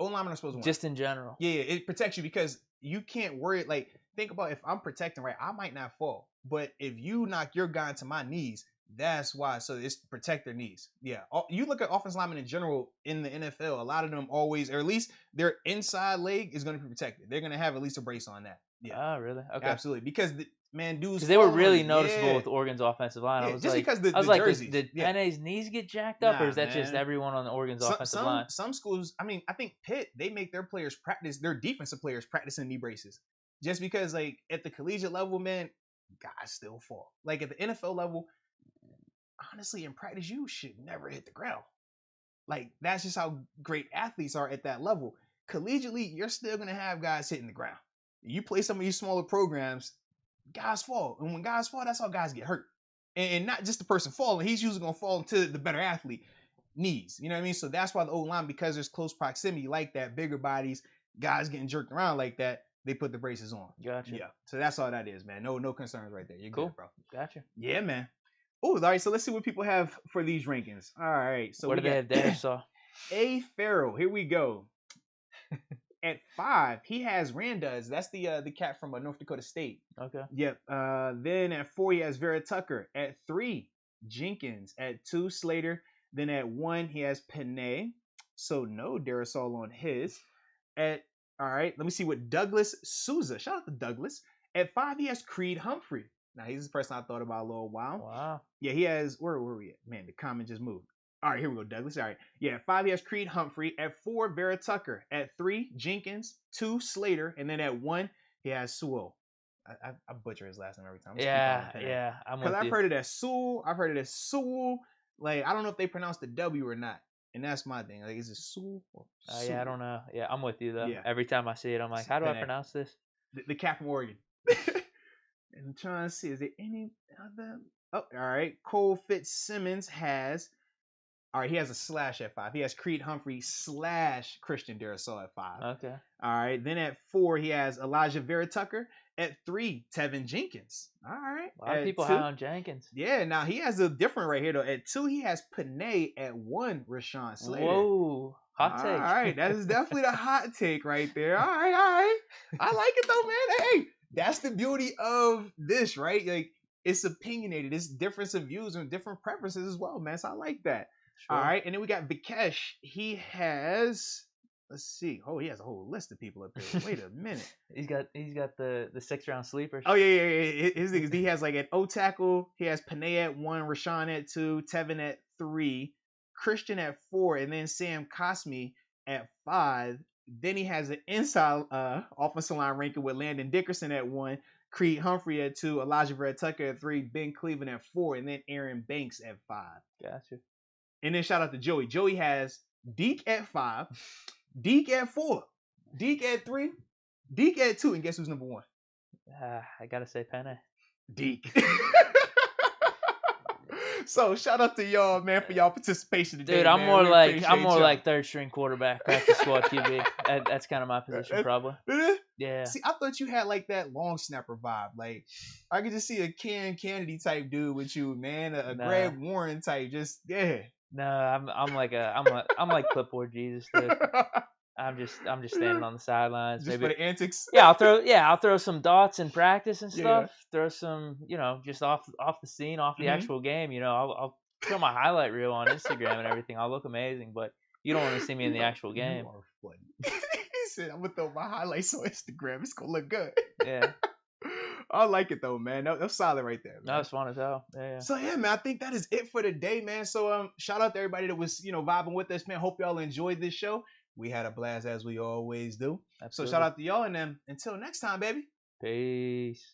O-linemen are supposed to wear. Just in general. Yeah, it protects you because you can't worry. Like, think about, if I'm protecting, right, I might not fall, but if you knock your guy into my knees, that's why. So it's protect their knees. Yeah. You look at offensive linemen in general in the NFL, a lot of them always, or at least their inside leg is going to be protected. They're going to have at least a brace on that. Yeah. Oh, really? Okay. Absolutely. Because dudes, because they were really noticeable with Oregon's offensive line. Yeah, I was just like, because the jerseys. Did Penei's knees get jacked up, or is that just everyone on the Oregon's offensive line? Some schools, I mean, I think Pitt, they make their players practice, their defensive players practicing knee braces. Just because, like, at the collegiate level, man, guys still fall. Like, at the NFL level, honestly, in practice, you should never hit the ground. Like, that's just how great athletes are at that level. Collegiately, you're still going to have guys hitting the ground. You play some of these smaller programs, guys fall. And when guys fall, that's how guys get hurt. And not just the person falling. He's usually going to fall into the better athlete knees. You know what I mean? So that's why the O-line, because there's close proximity like that, bigger bodies, guys getting jerked around like that, they put the braces on. Gotcha. Yeah. So that's all that is, man. No concerns right there. You're cool. Good, bro. Gotcha. Yeah, man. Oh, all right. So let's see what people have for these rankings. All right. So what do they have there? So A. Farrell. Here we go. At 5, he has Randuz. That's the cat from North Dakota State. Okay. Yep. Then at 4, he has Vera Tucker. At 3, Jenkins. At 2, Slater. Then at 1, he has Penei. So no Darasol on his. All right, let me see what Douglas Souza. Shout out to Douglas. At 5, he has Creed Humphrey. Now, he's the person I thought about a little while. Wow. Yeah, he has, where were we at? Man, the comment just moved. All right, here we go, Douglas. All right. Yeah, at 5, he has Creed Humphrey. At 4, Vera Tucker. At 3, Jenkins. 2, Slater. And then at 1, he has Sewell. I butcher his last name every time. Yeah, I'm with because I've you. heard it as Sewell. I've heard it as Sewell. Like I don't know if they pronounce the W or not, and that's my thing. Like is it Sewell or Sewell? Yeah, I don't know. Yeah, I'm with you though. Yeah. Every time I see it, I'm like, how do I pronounce this? The cat from Oregon. And I'm trying to see, is there any other? Oh, all right. Cole Fitzsimmons has. All right, he has a slash at 5. He has Creed Humphrey / Christian Darrisaw at 5. Okay. All right. Then at 4, he has Elijah Vera Tucker. At 3, Tevin Jenkins. All right. A lot of people 2, high on Jenkins. Yeah, now he has a different right here, though. At 2, he has Panay. At 1, Rashawn Slater. Whoa. Hot take. All right. That is definitely the hot take right there. All right. I like it, though, man. Hey, that's the beauty of this, right? Like, it's opinionated. It's difference of views and different preferences as well, man. So I like that. Sure. All right, and then we got Vikesh. He has, let's see. Oh, he has a whole list of people up there. Wait a minute. He's got the 6th-round sleepers. Oh yeah. His thing is he has like at O tackle. He has Panay at 1, Rashawn at 2, Tevin at 3, Christian at 4, and then Sam Cosmi at 5. Then he has an inside offensive line ranking with Landon Dickerson at 1, Creed Humphrey at 2, Elijah Vera Tucker at 3, Ben Cleveland at 4, and then Aaron Banks at 5. Gotcha. And then shout out to Joey. Joey has Deke at 5, Deke at 4, Deke at 3, Deke at 2, and guess who's number 1? I gotta say Penny. Deke. So shout out to y'all, man, for y'all participation today. Dude, I'm more like third string quarterback, practice squad QB. That's kind of my position, probably. Yeah. See, I thought you had like that long snapper vibe. Like I could just see a Cam Kennedy type dude with you, man. A Greg Warren type. Just No, I'm like clipboard Jesus, dude. I'm just standing on the sidelines. Just maybe for the antics. Yeah, I'll throw some dots in practice and stuff. Yeah. Throw some, just off the scene, off the actual game. I'll throw my highlight reel on Instagram and everything. I'll look amazing, but you don't want to see me in the actual game. You are funny. He said, "I'm gonna throw my highlights on Instagram. It's gonna look good." Yeah. I like it though, man. That's solid right there, man. No, it's fun as hell. Yeah. So yeah, man, I think that is it for the day, man. So shout out to everybody that was, vibing with us, man. Hope y'all enjoyed this show. We had a blast as we always do. Absolutely. So shout out to y'all, and then until next time, baby. Peace.